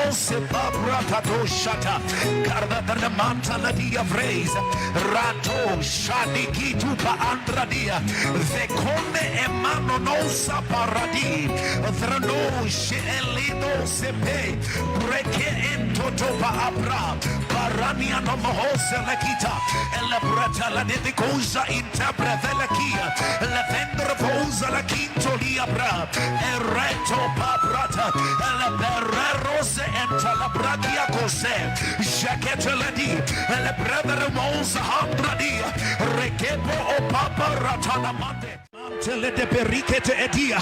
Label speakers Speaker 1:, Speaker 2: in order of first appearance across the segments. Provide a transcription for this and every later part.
Speaker 1: Carando se babratato shata. Carda the mantala dia vraise. Rato shadi kitu pa andradia. Veconde emano no saparadi. Thrano she elido sepe. Breke ento topa abra. Parania no mohose lekita. Ella brata la de cosa intabra velakia. La vendra posa la quinto liabra. Ereto paprata. Ella berrose enta la bradia cose. Jaquette la di. Ella brother mosa hambradia. Rekepo o papa ratana mante. Mantele de pericete edia.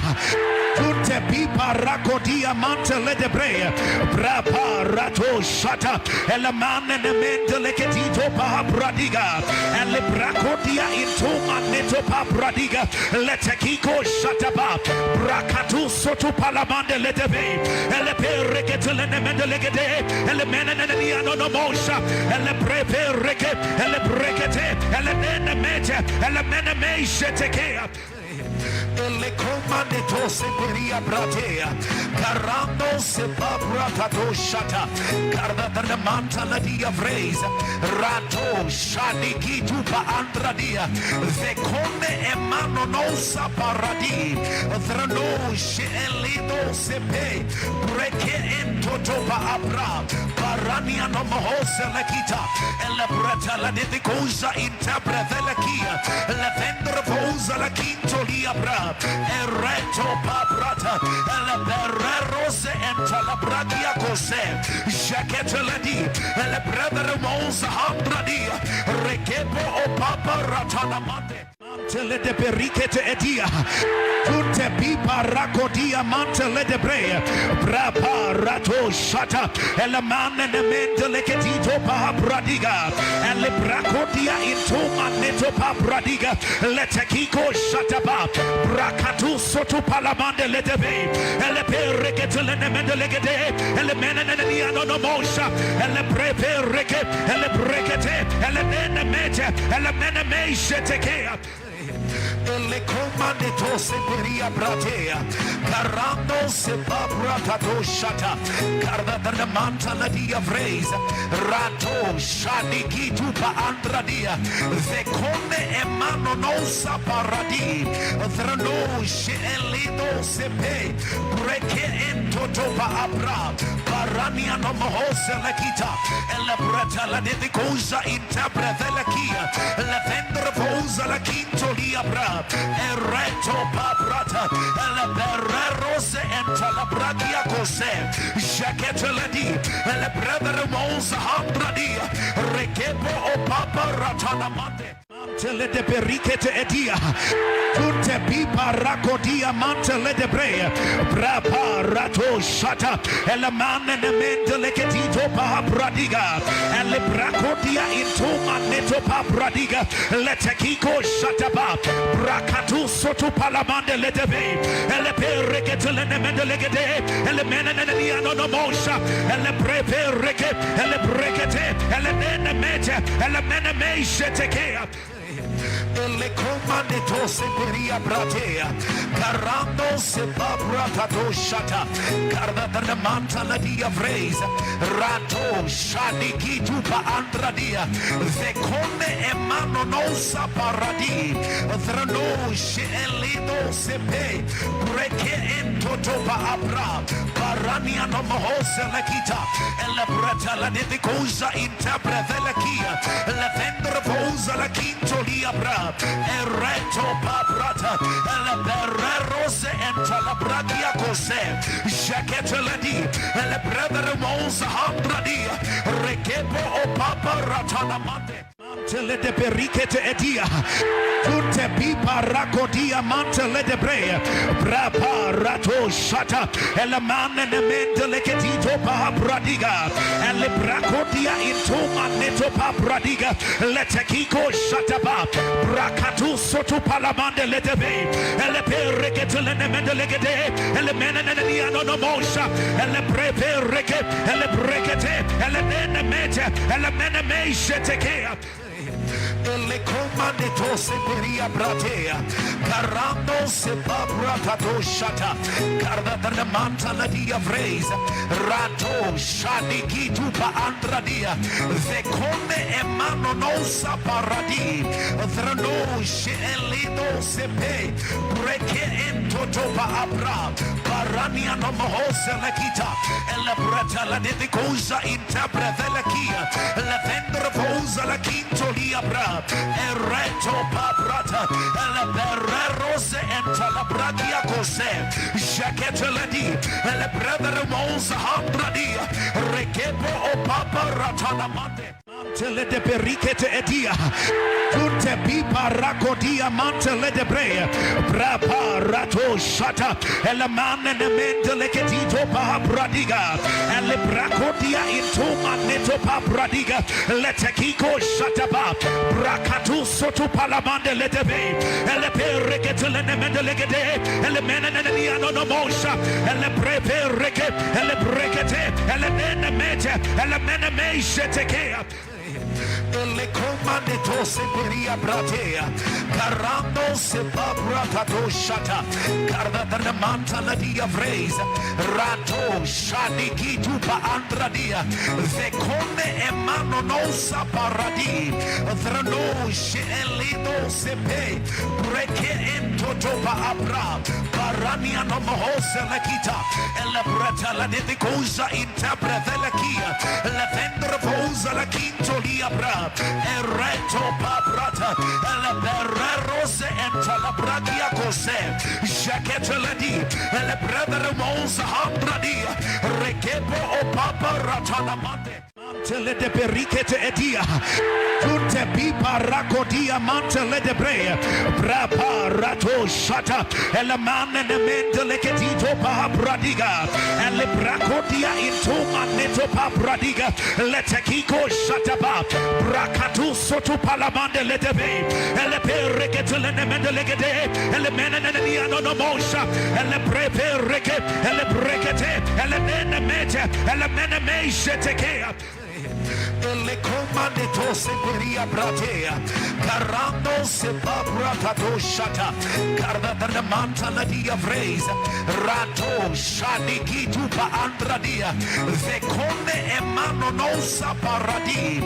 Speaker 1: Tutte pipa racodia mantele de brea. Brapa rato shata. E la manne ne mentele che tito pa bradiga. E le bracodia into magneto pa bradiga. Le techico shata pa. Bracatu soto palamande le deve. E le perre che te le ne mendele che de. E le mene ne niano no mosha. E le prepere che. E le brekete. E le nene mete. E le mene meisce tekea. Le comande tose peria bratea. Carando se babratato shata. Carda da manta la dia vreza. Rato shadi kitu pa andradia. Veconde emano no saparadi. Thrano she elido sepe. Breke ento topa abra. Parania no mohose lekita. Ella brata la de cosa intabra velakia. La vendra posa la quinto liabra. Ereto paprata. Ella berrose enta la bradia cose. Jaquette la di. Ella brother mosa hambradia. Rekepo o papa ratana mante. Mantele de pericete edia. Tutte pipa racodia mantele de brea. Brapa rato shata. E la manne ne mentele che tito pa bradiga. E le bracodia into magneto pa bradiga. Le techico shata pa. Bracatu soto palamande le deve. E le perre che te le ne mendele che de. E le mene ne niano no mosha. E le prepere che. E le brekete. E le nene mete. E le mene meisce tekea. Le comande tose peria bratea. Carando se babratato shata. Carda da manta la dia vreza. Rato shadi kitu pa andradia. Veconde emano no saparadi. Thrano she elido sepe. Breke ento topa abra. Parania no mohose lekita. Ella brata la de cosa intabra velakia. La vendra posa la quinto liabra. Ereto paprata. Ella berrose enta la bradia cose. Jaquette la di. Ella brother mosa hambradia. Rekepo o papa ratana mante. Mantele de pericete edia. Tutte pipa racodia mantele de brea. Brapa rato shata. E la manne ne mentele che tito pa bradiga. E le bracodia into magneto pa bradiga. Le techico shata pa. Bracatu soto palamande le deve. E le perre che te le ne mendele che de. E le mene ne niano no mosha. E le prepere che. E le brekete. E le nene mete. E le mene meisce tekea. Le comande tose peria bratea. Carando se babratato shata. Carda da manta la dia vreza. Rato shadi kitu pa andradia. Veconde emano no saparadi. Thrano she elido sepe. Breke ento topa abra. Parania no mohose lekita. Ella brata la de cosa intabra velakia. La vendra posa la quinto liabra. Ereto paprata. Ella berrose enta la bradia cose. Jaquette la di. Ella brother mosa hambradia. Rekepo o papa ratana mante. Mantele de pericete edia. Tutte pipa racodia mantele de brea. Brapa rato shata. E la manne ne mentele che tito pa bradiga. E le bracodia into magneto pa bradiga. Le techico shata pa. Bracatu soto palamande le deve. E le perre che te le ne mendele che de. E le mene ne niano no mosha. E le prepere che. E le brekete. E le nene mete. E le mene meisce tekea. le comande tose peria pratea carando se pabrata shata carda da manta la dia vreza rato shadi kitu pa andradia the conde e mano non sa paradi drano she elido se pe breke ento topa abra parania no mohose la kita e la brata la de cosa intabra la kia la vendra posa la quinto li abra e reto paprata e la berrose enta la bradia cose jaquette la di e la brother mons handradia rekepo o paparata la mante mantele de pericete edia tutte pipa racodia mantele de brea brapa rato shata e la manne ne mentele che tito pa bradiga e le bracodia into magneto pa bradiga lete kiko shata pa bracatu soto palamande le debe e le pericete le ne mendele gede e le mene ne niano no mosha e le preperike e le brekete e le mene mete e le mene meishe tekea le comande tose peria pratea carando se pabrata shata carda da manta la dia vreza rato shadi kitu pa andradia the conde e mano non sa paradi drano she elido se pe breke ento topa abra parania no mohose la kita e la brata la de cosa intabra la kia la vendra posa la quinto li abra e reto paprata e la berrose enta la bradia cose jaquette la di e la brother mons handradia rekepo o paparata la mante mantele de pericete edia tutte pipa racodia mantele de brea brapa rato shata e la manne ne mentele che tito pa bradiga e le bracodia into magneto pa bradiga le tekiko shata pa bracatu soto palamande le debe e le pericete le ne mendele gede e le mene ne niano no mosha e le preperike e le brekete e le mene mete e le mene meishe tekea le comande tose peria pratea carando se pabrata shata carda da manta la dia vreza rato shadi kitu pa andradia the conde e mano non sa paradi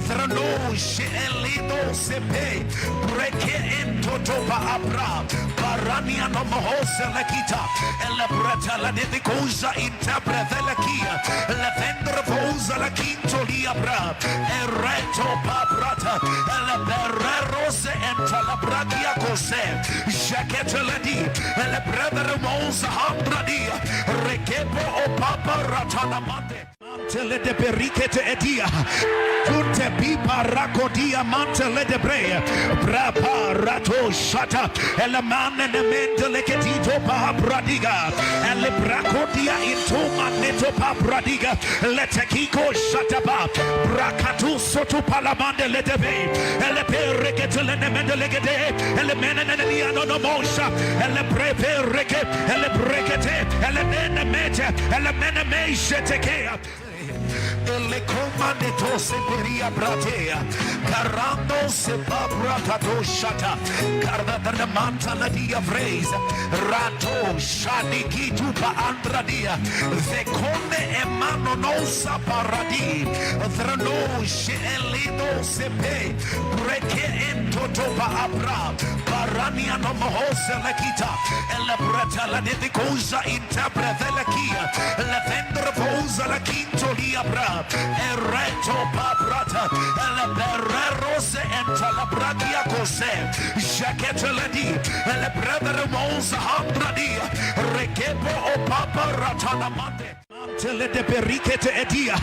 Speaker 1: drano she elido se pe breke ento topa abra parania no mohose la kita e la brata la de cosa intabra la kia la vendra posa la quinto li abra e reto paprata e la berrose enta la bradia cose jaquette la di e la brother mons handradia rekepo o paparata la mante mantele de pericete edia tutte pipa racodia mantele de brea brapa rato shata e la manne ne mentele che tito pa bradiga e le bracodia into magneto pa bradiga le tekiko shata pa bracatu soto palamande le debe e le pericete le ne mendele gede e le mene ne niano no mosha e le preperike e le brekete e le mene mete e le mene meishe tekea le comande tose peria pratea carando se pabrata shata carda da manta la dia vreza rato shadi kitu pa andradia the conde e mano non sa paradi drano she elido se pe breke ento topa abra parania no mohose la kita e la brata la de cosa intabra la kia la vendra posa la quinto li abra e reto paprata e la berrose enta la bradia cose jaquette la di e la brother mons handradia rekepo o paparata la mante mantele de pericete edia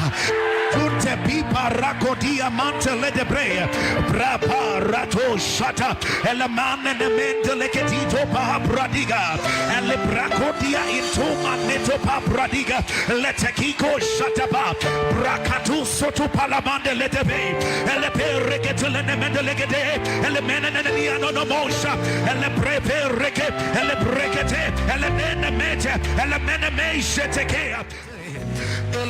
Speaker 1: tutte pipa racodia mantele de brea brapa rato shata e la manne ne mentele che tito pa bradiga e le bracodia into magneto pa bradiga le tekiko shata pa bracatu soto palamande le debe e le pericete le ne mendele gede e le mene ne niano no mosha e le preperike e le brekete e le mene mete e le mene meishe tekea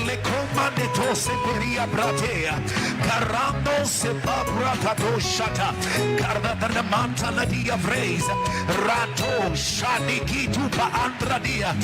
Speaker 1: le comandeto se peria bratea, carando se pabratato shata, carda da manta la dia vreza, rato shadi kitu pa andradia,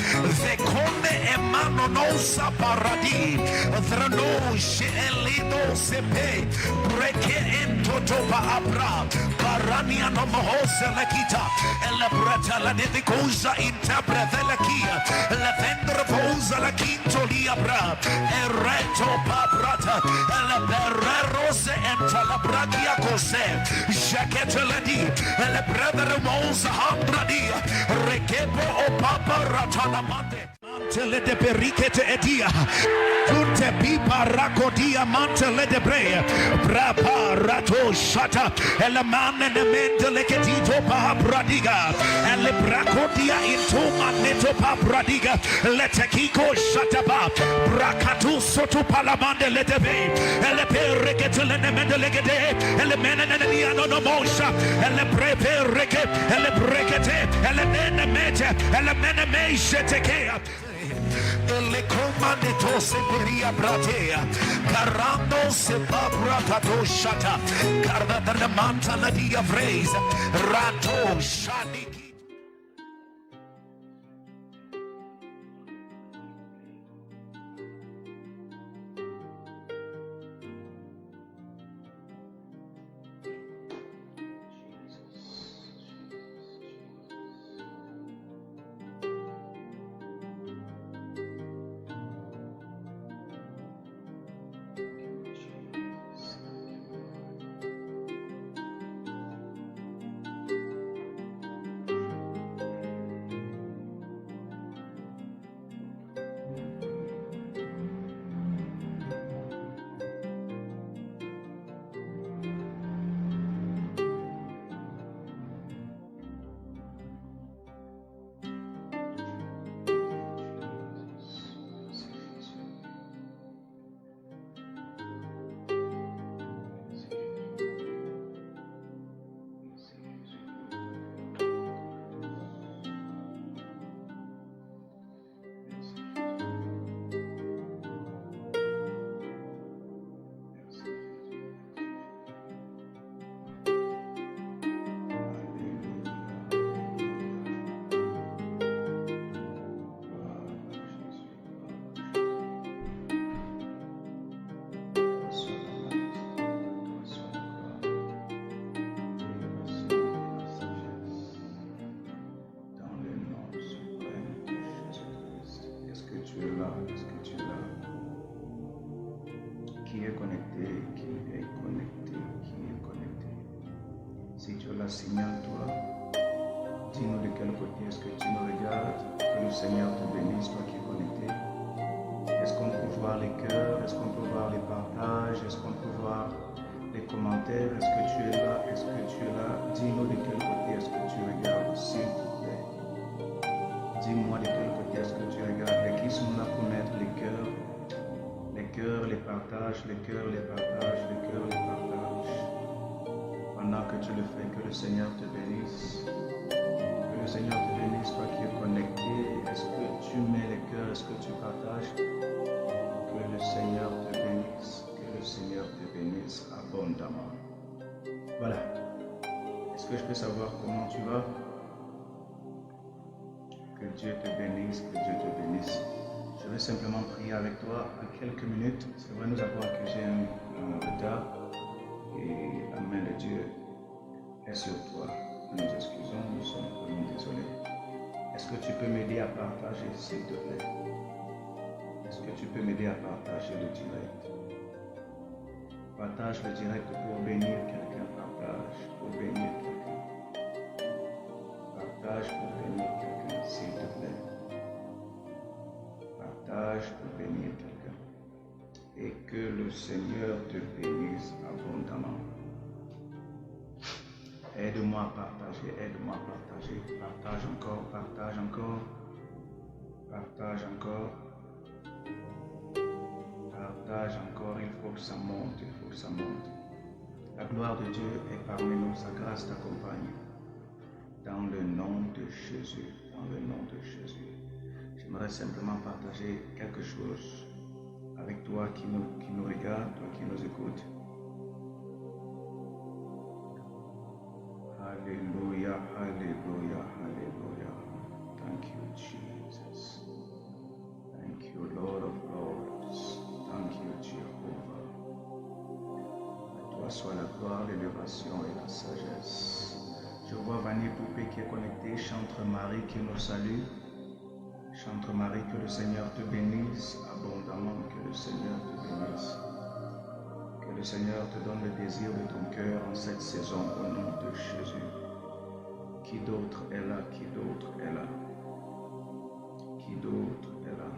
Speaker 1: veconde e mano non sa paradi, drano she elido se pe, breke ento topa abra, parania no mohose la kita, e la brata la dedicosa intabra della kia, la vendra posa la quinto li abra, e retto pabrata, e la berrero se entra la bragia cos'è, jaquette la di, e la brother mosa andradia, rechepo o papa ratana mante. Mantele de perichete edia, tutte pipa racodia mantele de brea, brapa rato shata, e la manne ne mentele che tito pa bradiga, e le bracodia into manneto pa bradiga, le techico shata pa, bracatu soto palamande le debe, e le perrechete le ne mendele gede, e le mene ne niano no mosha, e le preperreche, e le brekete, e le mene mete, e le mene meisce tekea. Le comandeto se peria bratea, carando se pabratato shata, carda da manta la dia vreza, rato shani.
Speaker 2: Si tu la signales, toi, dis-nous de quel côté est-ce que tu nous regardes, que le Seigneur te bénisse, toi qui es connecté. Est-ce qu'on peut voir les cœurs, est-ce qu'on peut voir les partages, est-ce qu'on peut voir les commentaires, est-ce que tu es là, est-ce que tu es là, dis-nous de quel côté est-ce que tu regardes, s'il te plaît. Dis-moi de quel côté est-ce que tu regardes, et qui sont là pour mettre les cœurs, les partages, les cœurs, les partages, les cœurs, les partages. Pendant que tu le fais, que le Seigneur te bénisse. Que le Seigneur te bénisse, toi qui es connecté. Est-ce que tu mets les cœurs, est-ce que tu partages? Que le Seigneur te bénisse. Que le Seigneur te bénisse abondamment. Voilà. Est-ce que je peux savoir comment tu vas? Que Dieu te bénisse, que Dieu te bénisse. Je vais simplement prier avec toi en quelques minutes. C'est vrai, nous avons que j'ai un retard. Et la main de Dieu est sur toi. Nous nous excusons, nous sommes vraiment désolés. Est-ce que tu peux m'aider à partager, s'il te plaît? Est-ce que tu peux m'aider à partager le direct? Partage le direct pour bénir quelqu'un. Partage pour bénir quelqu'un. Partage pour bénir quelqu'un, s'il te plaît. Partage pour bénir quelqu'un. Et que le Seigneur te bénisse abondamment. Aide-moi à partager, aide-moi à partager. Partage encore, partage encore. Partage encore. Partage encore, il faut que ça monte, il faut que ça monte. La gloire de Dieu est parmi nous, sa grâce t'accompagne. Dans le nom de Jésus, dans le nom de Jésus. J'aimerais simplement partager quelque chose toi qui nous regardes, toi qui nous écoutes. Alléluia, alléluia, alléluia. Thank you, Jesus. Thank you, Lord of Lords. Thank you, Jehovah. À toi soit la gloire, l'élévation et la sagesse. Je vois Vanille Poupée qui est connectée. Chantre Marie qui nous salue. Chantre Marie, que le Seigneur te bénisse abondamment, que le Seigneur te bénisse. Que le Seigneur te donne le désir de ton cœur en cette saison au nom de Jésus. Qui d'autre est là? Qui d'autre est là? Qui d'autre est là?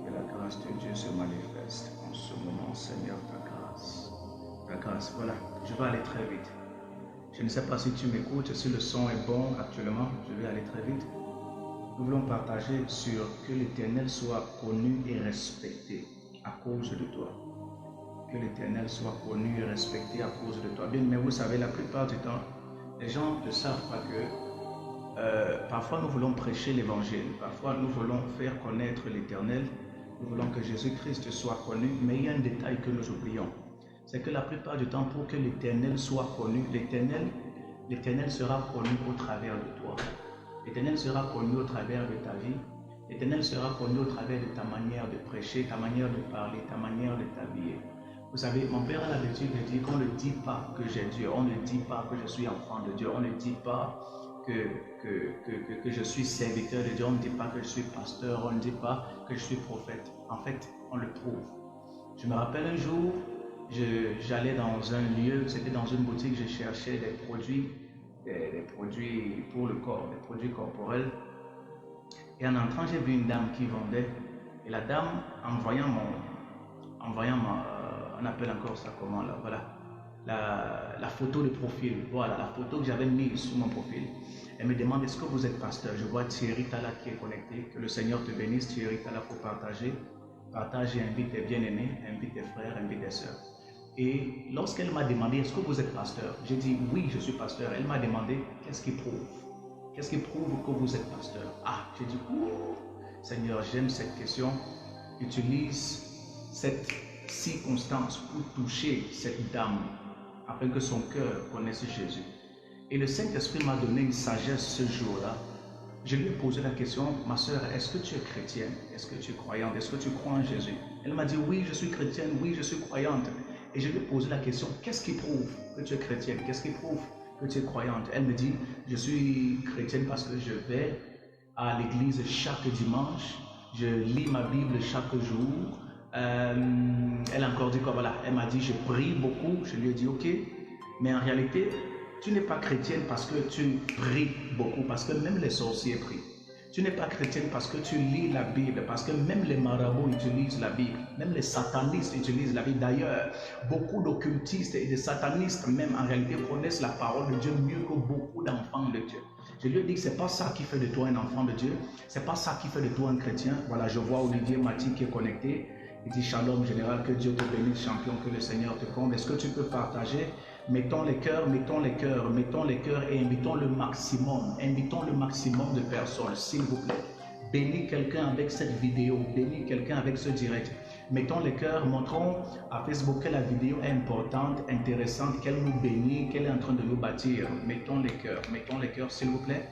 Speaker 2: Que la grâce de Dieu se manifeste en ce moment, Seigneur, ta grâce. Ta grâce, voilà, je vais aller très vite. Je ne sais pas si tu m'écoutes, si le son est bon actuellement, je vais aller très vite. Nous voulons partager sur que l'Éternel soit connu et respecté à cause de toi. Que l'Éternel soit connu et respecté à cause de toi. Bien, mais vous savez, la plupart du temps, les gens ne savent pas que parfois nous voulons prêcher l'Évangile, parfois nous voulons faire connaître l'Éternel, nous voulons que Jésus-Christ soit connu, mais il y a un détail que nous oublions. C'est que la plupart du temps, pour que l'Éternel soit connu, l'Éternel sera connu au travers de toi. L'Éternel sera connu au travers de ta vie. L'Éternel sera connu au travers de ta manière de prêcher, ta manière de parler, ta manière de t'habiller. Vous savez, mon père a l'habitude de dire qu'on ne dit pas que j'ai Dieu, on ne dit pas que je suis enfant de Dieu, on ne dit pas que je suis serviteur de Dieu, on ne dit pas que je suis pasteur, on ne dit pas que je suis prophète. En fait, on le prouve. Je me rappelle un jour, j'allais dans un lieu, c'était dans une boutique, je cherchais des produits pour le corps, des produits corporels. Et en entrant, j'ai vu une dame qui vendait. Et la dame, en voyant on appelle encore ça comment là, voilà, la photo de profil, voilà, la photo que j'avais mise sur mon profil. Elle me demande, est-ce que vous êtes pasteur? Je vois Thierry Tala qui est connecté, que le Seigneur te bénisse. Thierry Tala, pour partager. Partage et invite tes bien-aimés, invite tes frères, invite tes sœurs. Et lorsqu'elle m'a demandé, est-ce que vous êtes pasteur? J'ai dit, oui, je suis pasteur. Elle m'a demandé, qu'est-ce qui prouve? Qu'est-ce qui prouve que vous êtes pasteur? Ah, j'ai dit, Seigneur, j'aime cette question. Utilise cette circonstance pour toucher cette dame, afin que son cœur connaisse Jésus. Et le Saint-Esprit m'a donné une sagesse ce jour-là. Je lui ai posé la question, ma soeur, est-ce que tu es chrétienne? Est-ce que tu es croyante? Est-ce que tu crois en Jésus? Elle m'a dit, oui, je suis chrétienne, oui, je suis croyante. Et je lui ai posé la question, qu'est-ce qui prouve que tu es chrétienne? Qu'est-ce qui prouve que tu es croyante? Elle me dit, je suis chrétienne parce que je vais à l'église chaque dimanche, je lis ma Bible chaque jour. Elle a encore dit quoi, voilà, elle m'a dit, je prie beaucoup. Je lui ai dit, ok, mais en réalité, tu n'es pas chrétienne parce que tu pries beaucoup, parce que même les sorciers prient. Tu n'es pas chrétienne parce que tu lis la Bible, parce que même les marabouts utilisent la Bible, même les satanistes utilisent la Bible. D'ailleurs, beaucoup d'occultistes et de satanistes même en réalité connaissent la parole de Dieu mieux que beaucoup d'enfants de Dieu. Je lui ai dit que ce n'est pas ça qui fait de toi un enfant de Dieu, ce n'est pas ça qui fait de toi un chrétien. Voilà, je vois Olivier Mathis qui est connecté. Il dit shalom général, que Dieu te bénisse, champion, que le Seigneur te comble. Est-ce que tu peux partager? Mettons les cœurs, mettons les cœurs, mettons les cœurs et invitons le maximum de personnes, s'il vous plaît. Bénis quelqu'un avec cette vidéo, bénis quelqu'un avec ce direct. Mettons les cœurs, montrons à Facebook que la vidéo est importante, intéressante, qu'elle nous bénit, qu'elle est en train de nous bâtir. Mettons les cœurs, s'il vous plaît.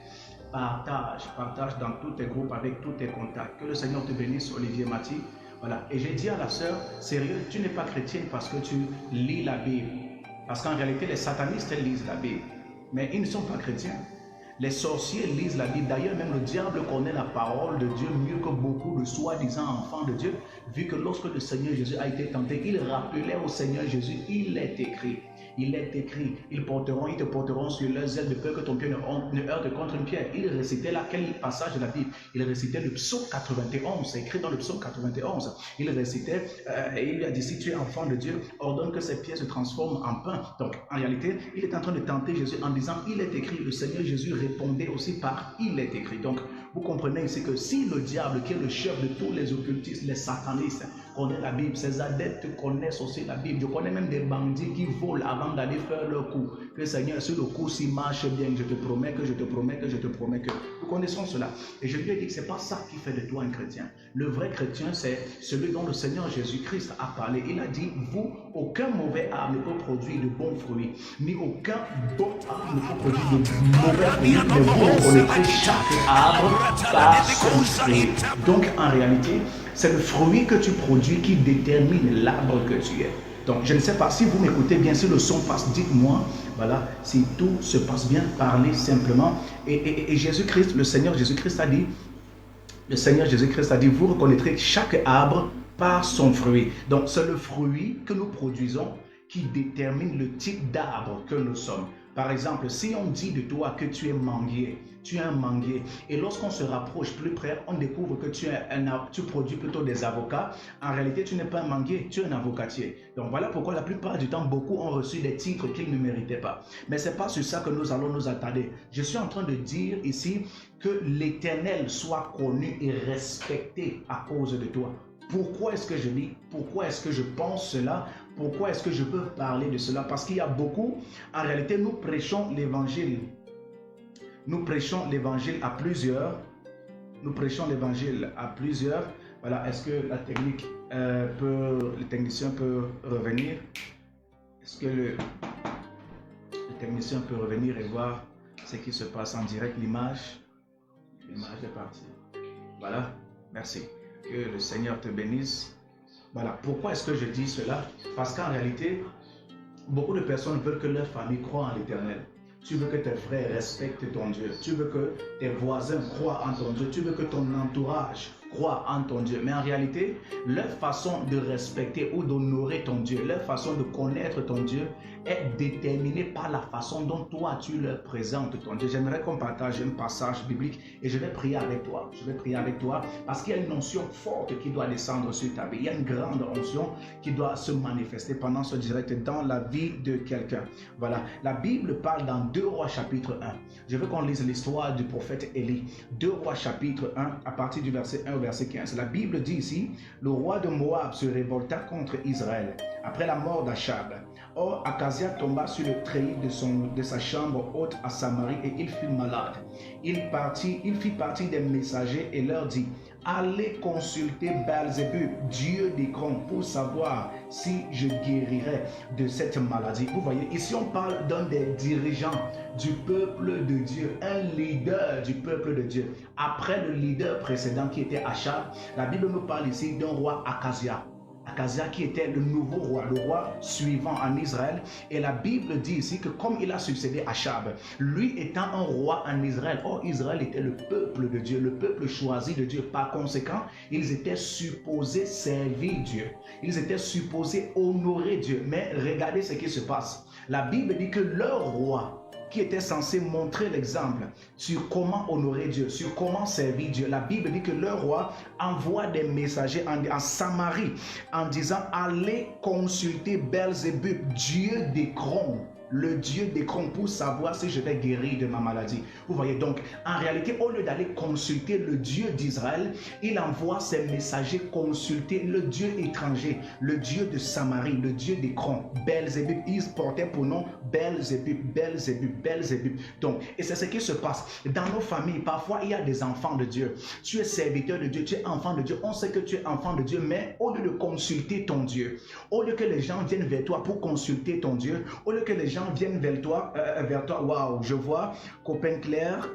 Speaker 2: Partage dans tous tes groupes, avec tous tes contacts. Que le Seigneur te bénisse, Olivier Mathis. Voilà. Et j'ai dit à la sœur, sérieux, tu n'es pas chrétienne parce que tu lis la Bible. Parce qu'en réalité, les satanistes lisent la Bible. Mais ils ne sont pas chrétiens. Les sorciers lisent la Bible. D'ailleurs, même le diable connaît la parole de Dieu mieux que beaucoup de soi-disant enfants de Dieu. Vu que lorsque le Seigneur Jésus a été tenté, il rappelait au Seigneur Jésus, il est écrit. Il est écrit, ils te porteront sur leurs ailes de peur que ton pied ne heurte contre une pierre. Il récitait là, quel passage de la Bible? Il récitait le psaume 91, c'est écrit dans le psaume 91. Il récitait, et il lui a dit, si tu es enfant de Dieu, ordonne que ces pierres se transforment en pain. Donc, en réalité, il est en train de tenter Jésus en disant, il est écrit. Le Seigneur Jésus répondait aussi par, il est écrit. Donc,
Speaker 3: Vous comprenez ici que si le diable, qui est le chef de tous les occultistes, les satanistes, connaît la Bible, ses adeptes connaissent aussi la Bible. Je connais même des bandits qui volent avant d'aller faire leur coup. Que Seigneur, sur le coup, s'il marche bien, je te promets que je te promets que je te promets que. Nous connaissons cela. Et je lui ai dit que ce n'est pas ça qui fait de toi un chrétien. Le vrai chrétien, c'est celui dont le Seigneur Jésus-Christ a parlé. Il a dit, vous, aucun mauvais arbre ne peut produire de bons fruits, ni aucun bon arbre ne peut produire de mauvais fruits. Mais vous reconnaîtrez chaque arbre par son fruit. Donc, en réalité, c'est le fruit que tu produis qui détermine l'arbre que tu es. Donc, je ne sais pas si vous m'écoutez bien, si le son passe, dites-moi, voilà, si tout se passe bien, parlez simplement. Et Jésus-Christ, le Seigneur Jésus-Christ a dit, vous reconnaîtrez chaque arbre par son fruit. Donc, c'est le fruit que nous produisons qui détermine le type d'arbre que nous sommes. Par exemple, si on dit de toi que tu es manguier, tu es un manguier, et lorsqu'on se rapproche plus près, on découvre que tu produis plutôt des avocats. En réalité, tu n'es pas un manguier, tu es un avocatier. Donc voilà pourquoi la plupart du temps, beaucoup ont reçu des titres qu'ils ne méritaient pas. Mais ce n'est pas sur ça que nous allons nous attarder. Je suis en train de dire ici que l'Éternel soit connu et respecté à cause de toi. Pourquoi est-ce que je dis, pourquoi est-ce que je pense cela? Pourquoi est-ce que je peux parler de cela? Parce qu'il y a beaucoup, en réalité, nous prêchons l'évangile. Nous prêchons l'évangile à plusieurs. Nous prêchons l'évangile à plusieurs. Voilà, est-ce que le technicien peut revenir? Est-ce que le technicien peut revenir et voir ce qui se passe en direct, l'image? L'image est partie. Voilà, merci. Que le Seigneur te bénisse. Voilà, pourquoi est-ce que je dis cela? Parce qu'en réalité, beaucoup de personnes veulent que leur famille croie en l'Éternel. Tu veux que tes frères respectent ton Dieu. Tu veux que tes voisins croient en ton Dieu. Tu veux que ton entourage croit en ton Dieu. Mais en réalité, leur façon de respecter ou d'honorer ton Dieu, leur façon de connaître ton Dieu est déterminée par la façon dont toi tu leur présentes ton Dieu. J'aimerais qu'on partage un passage biblique et je vais prier avec toi. Je vais prier avec toi parce qu'il y a une onction forte qui doit descendre sur ta vie. Il y a une grande onction qui doit se manifester pendant ce direct dans la vie de quelqu'un. Voilà, la Bible parle dans 2 Rois chapitre 1. Je veux qu'on lise l'histoire du prophète Élie. 2 Rois chapitre 1 à partir du verset 1 au verset 15. La Bible dit ici, le roi de Moab se révolta contre Israël après la mort d'Achab. Or, Akazia tomba sur le treillis de sa chambre haute à Samarie et il fut malade. Il fit partir des messagers et leur dit, allez consulter Belzébub, dieu d'Écron, pour savoir si je guérirai de cette maladie. Vous voyez, ici on parle d'un des dirigeants du peuple de Dieu, un leader du peuple de Dieu. Après le leader précédent qui était Achab, la Bible nous parle ici d'un roi Akazia. Akazia qui était le nouveau roi, le roi suivant en Israël. Et la Bible dit ici que comme il a succédé à Achab, lui étant un roi en Israël, or Israël était le peuple de Dieu, le peuple choisi de Dieu. Par conséquent, ils étaient supposés servir Dieu. Ils étaient supposés honorer Dieu. Mais regardez ce qui se passe. La Bible dit que leur roi, qui était censé montrer l'exemple sur comment honorer Dieu, sur comment servir Dieu. La Bible dit que le roi envoie des messagers en Samarie en disant « Allez consulter Belzébub, dieu d'Écron ». Le dieu d'Écron pour savoir si je vais guérir de ma maladie. Vous voyez donc, en réalité, au lieu d'aller consulter le Dieu d'Israël, il envoie ses messagers consulter le Dieu étranger, le Dieu de Samarie, le Dieu d'Écron, Belzébub. Ils portaient pour nom Belzébub, Belzébub, Belzébub. Donc, et c'est ce qui se passe dans nos familles. Parfois, il y a des enfants de Dieu. Tu es serviteur de Dieu, tu es enfant de Dieu. On sait que tu es enfant de Dieu, mais au lieu de consulter ton Dieu, au lieu que les gens viennent vers toi pour consulter ton Dieu, au lieu que les gens viennent vers toi, waouh, je vois Copain Claire,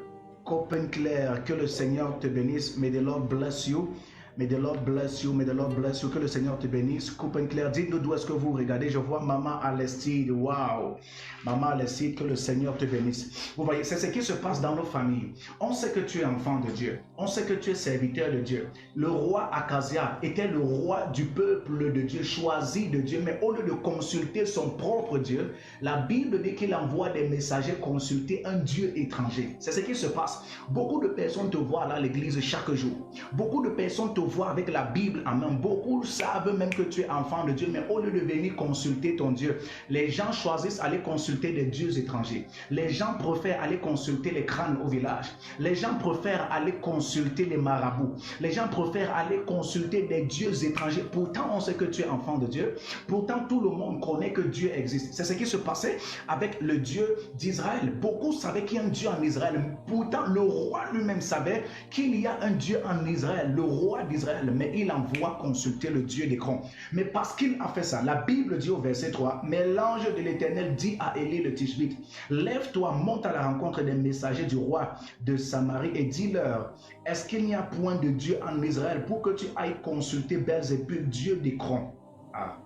Speaker 3: que le Seigneur te bénisse, may the Lord bless you. May the Lord bless you, may the Lord bless you, que le Seigneur te bénisse. Copain Claire, dites-nous d'où est-ce que vous regardez. Je vois Maman Alestide, waouh. Maman Alestide, que le Seigneur te bénisse. Vous voyez, c'est ce qui se passe dans nos familles. On sait que tu es enfant de Dieu. On sait que tu es serviteur de Dieu. Le roi Akazia était le roi du peuple de Dieu, choisi de Dieu. Mais au lieu de consulter son propre Dieu, la Bible dit qu'il envoie des messagers consulter un Dieu étranger. C'est ce qui se passe. Beaucoup de personnes te voient à l'église chaque jour. Beaucoup de personnes te vois avec la Bible en main. Beaucoup savent même que tu es enfant de Dieu, mais au lieu de venir consulter ton Dieu, les gens choisissent d'aller consulter des dieux étrangers. Les gens préfèrent aller consulter les crânes au village. Les gens préfèrent aller consulter les marabouts. Les gens préfèrent aller consulter des dieux étrangers. Pourtant, on sait que tu es enfant de Dieu. Pourtant, tout le monde connaît que Dieu existe. C'est ce qui se passait avec le Dieu d'Israël. Beaucoup savaient qu'il y a un Dieu en Israël. Pourtant, le roi lui-même savait qu'il y a un Dieu en Israël, le roi d'Israël, mais il envoie consulter le Dieu d'Écron. Mais parce qu'il a fait ça, la Bible dit au verset 3, « Mais l'ange de l'Éternel dit à Élie le Tishbite, lève-toi, monte à la rencontre des messagers du roi de Samarie et dis-leur, est-ce qu'il n'y a point de Dieu en Israël pour que tu ailles consulter Belzébul, Dieu d'Écron? » Ah.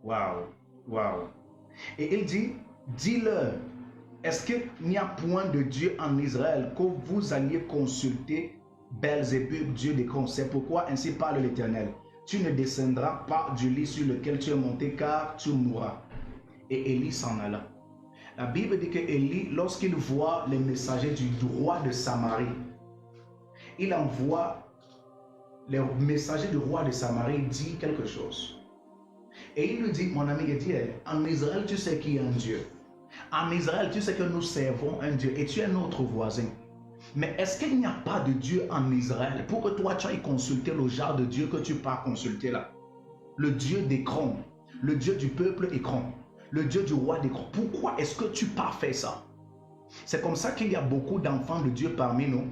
Speaker 3: Waouh, waouh. Et il dit, dis-leur, est-ce qu'il n'y a point de Dieu en Israël que vous alliez consulter Belzébul, Dieu d'Écron? C'est pourquoi ainsi parle l'Éternel. Tu ne descendras pas du lit sur lequel tu es monté, car tu mourras. Et Élie s'en alla. La Bible dit que Élie, lorsqu'il voit les messagers du roi de Samarie, il envoie les messagers du roi de Samarie dit quelque chose. Et il lui dit, mon ami, il dit, en Israël, tu sais qu'il y a un Dieu. En Israël, tu sais que nous servons un Dieu et tu es notre voisin. Mais est-ce qu'il n'y a pas de Dieu en Israël pour que toi, tu ailles consulter le genre de Dieu que tu pars consulter là? Le Dieu d'Écron, le Dieu du peuple Écron, le Dieu du roi d'Écron. Pourquoi est-ce que tu pars faire ça? C'est comme ça qu'il y a beaucoup d'enfants de Dieu parmi nous.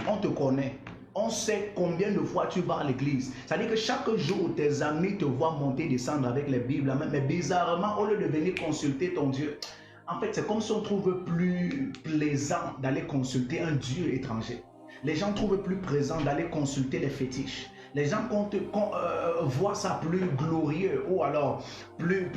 Speaker 3: On te connaît. On sait combien de fois tu vas à l'église. C'est-à-dire que chaque jour, tes amis te voient monter, descendre avec les Bibles. Mais bizarrement, au lieu de venir consulter ton Dieu, en fait, c'est comme si on trouve plus plaisant d'aller consulter un Dieu étranger. Les gens trouvent plus plaisant d'aller consulter les fétiches. Les gens voient ça plus glorieux ou alors plus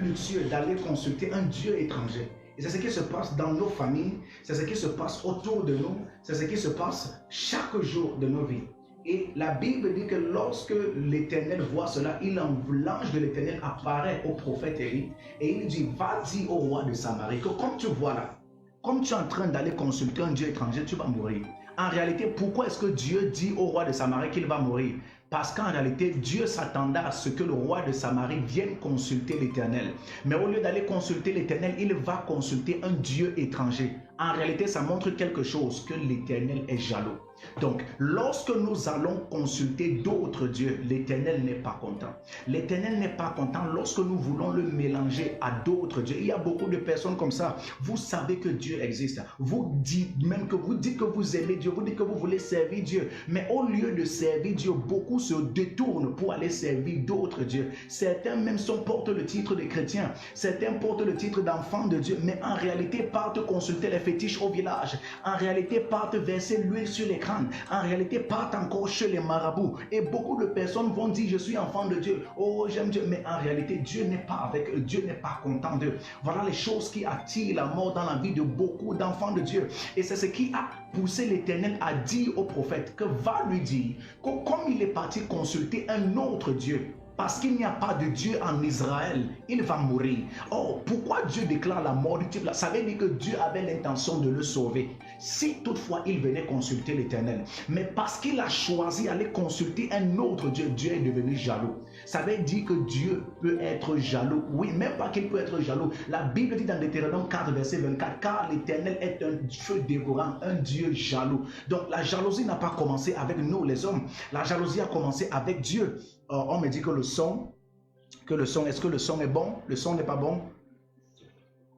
Speaker 3: luxueux d'aller consulter un Dieu étranger. Et c'est ce qui se passe dans nos familles, c'est ce qui se passe autour de nous, c'est ce qui se passe chaque jour de nos vies. Et la Bible dit que lorsque l'Éternel voit cela, l'ange de l'Éternel apparaît au prophète Élie et il dit, va dire au roi de Samarie que comme tu vois là, comme tu es en train d'aller consulter un Dieu étranger, tu vas mourir. En réalité, pourquoi est-ce que Dieu dit au roi de Samarie qu'il va mourir? Parce qu'en réalité, Dieu s'attendait à ce que le roi de Samarie vienne consulter l'Éternel. Mais au lieu d'aller consulter l'Éternel, il va consulter un Dieu étranger. En réalité, ça montre quelque chose, que l'Éternel est jaloux. Donc, lorsque nous allons consulter d'autres dieux, l'Éternel n'est pas content. L'Éternel n'est pas content lorsque nous voulons le mélanger à d'autres dieux. Il y a beaucoup de personnes comme ça. Vous savez que Dieu existe. Vous dites que vous aimez Dieu. Vous dites que vous voulez servir Dieu. Mais au lieu de servir Dieu, beaucoup se détournent pour aller servir d'autres dieux. Certains même portent le titre de chrétiens. Certains portent le titre d'enfants de Dieu. Mais en réalité, partent consulter les fétiches au village. En réalité, partent verser l'huile sur les crânes. En réalité, partent encore chez les marabouts. Et beaucoup de personnes vont dire, je suis enfant de Dieu. Oh, j'aime Dieu. Mais en réalité, Dieu n'est pas avec eux. Dieu n'est pas content d'eux. Voilà les choses qui attirent la mort dans la vie de beaucoup d'enfants de Dieu. Et c'est ce qui a poussé l'Éternel à dire au prophète que va lui dire que comme il est parti consulter un autre Dieu, parce qu'il n'y a pas de Dieu en Israël, il va mourir. Oh, pourquoi Dieu déclare la mort du type là? Ça veut dire que Dieu avait l'intention de le sauver. Si toutefois il venait consulter l'Éternel. Mais parce qu'il a choisi d'aller consulter un autre Dieu, Dieu est devenu jaloux. Ça veut dire que Dieu peut être jaloux. Oui, même pas qu'il peut être jaloux. La Bible dit dans Deutéronome 4, verset 24, car l'Éternel est un feu dévorant, un Dieu jaloux. Donc la jalousie n'a pas commencé avec nous les hommes. La jalousie a commencé avec Dieu. On me dit que le son, est-ce que le son est bon? Le son n'est pas bon?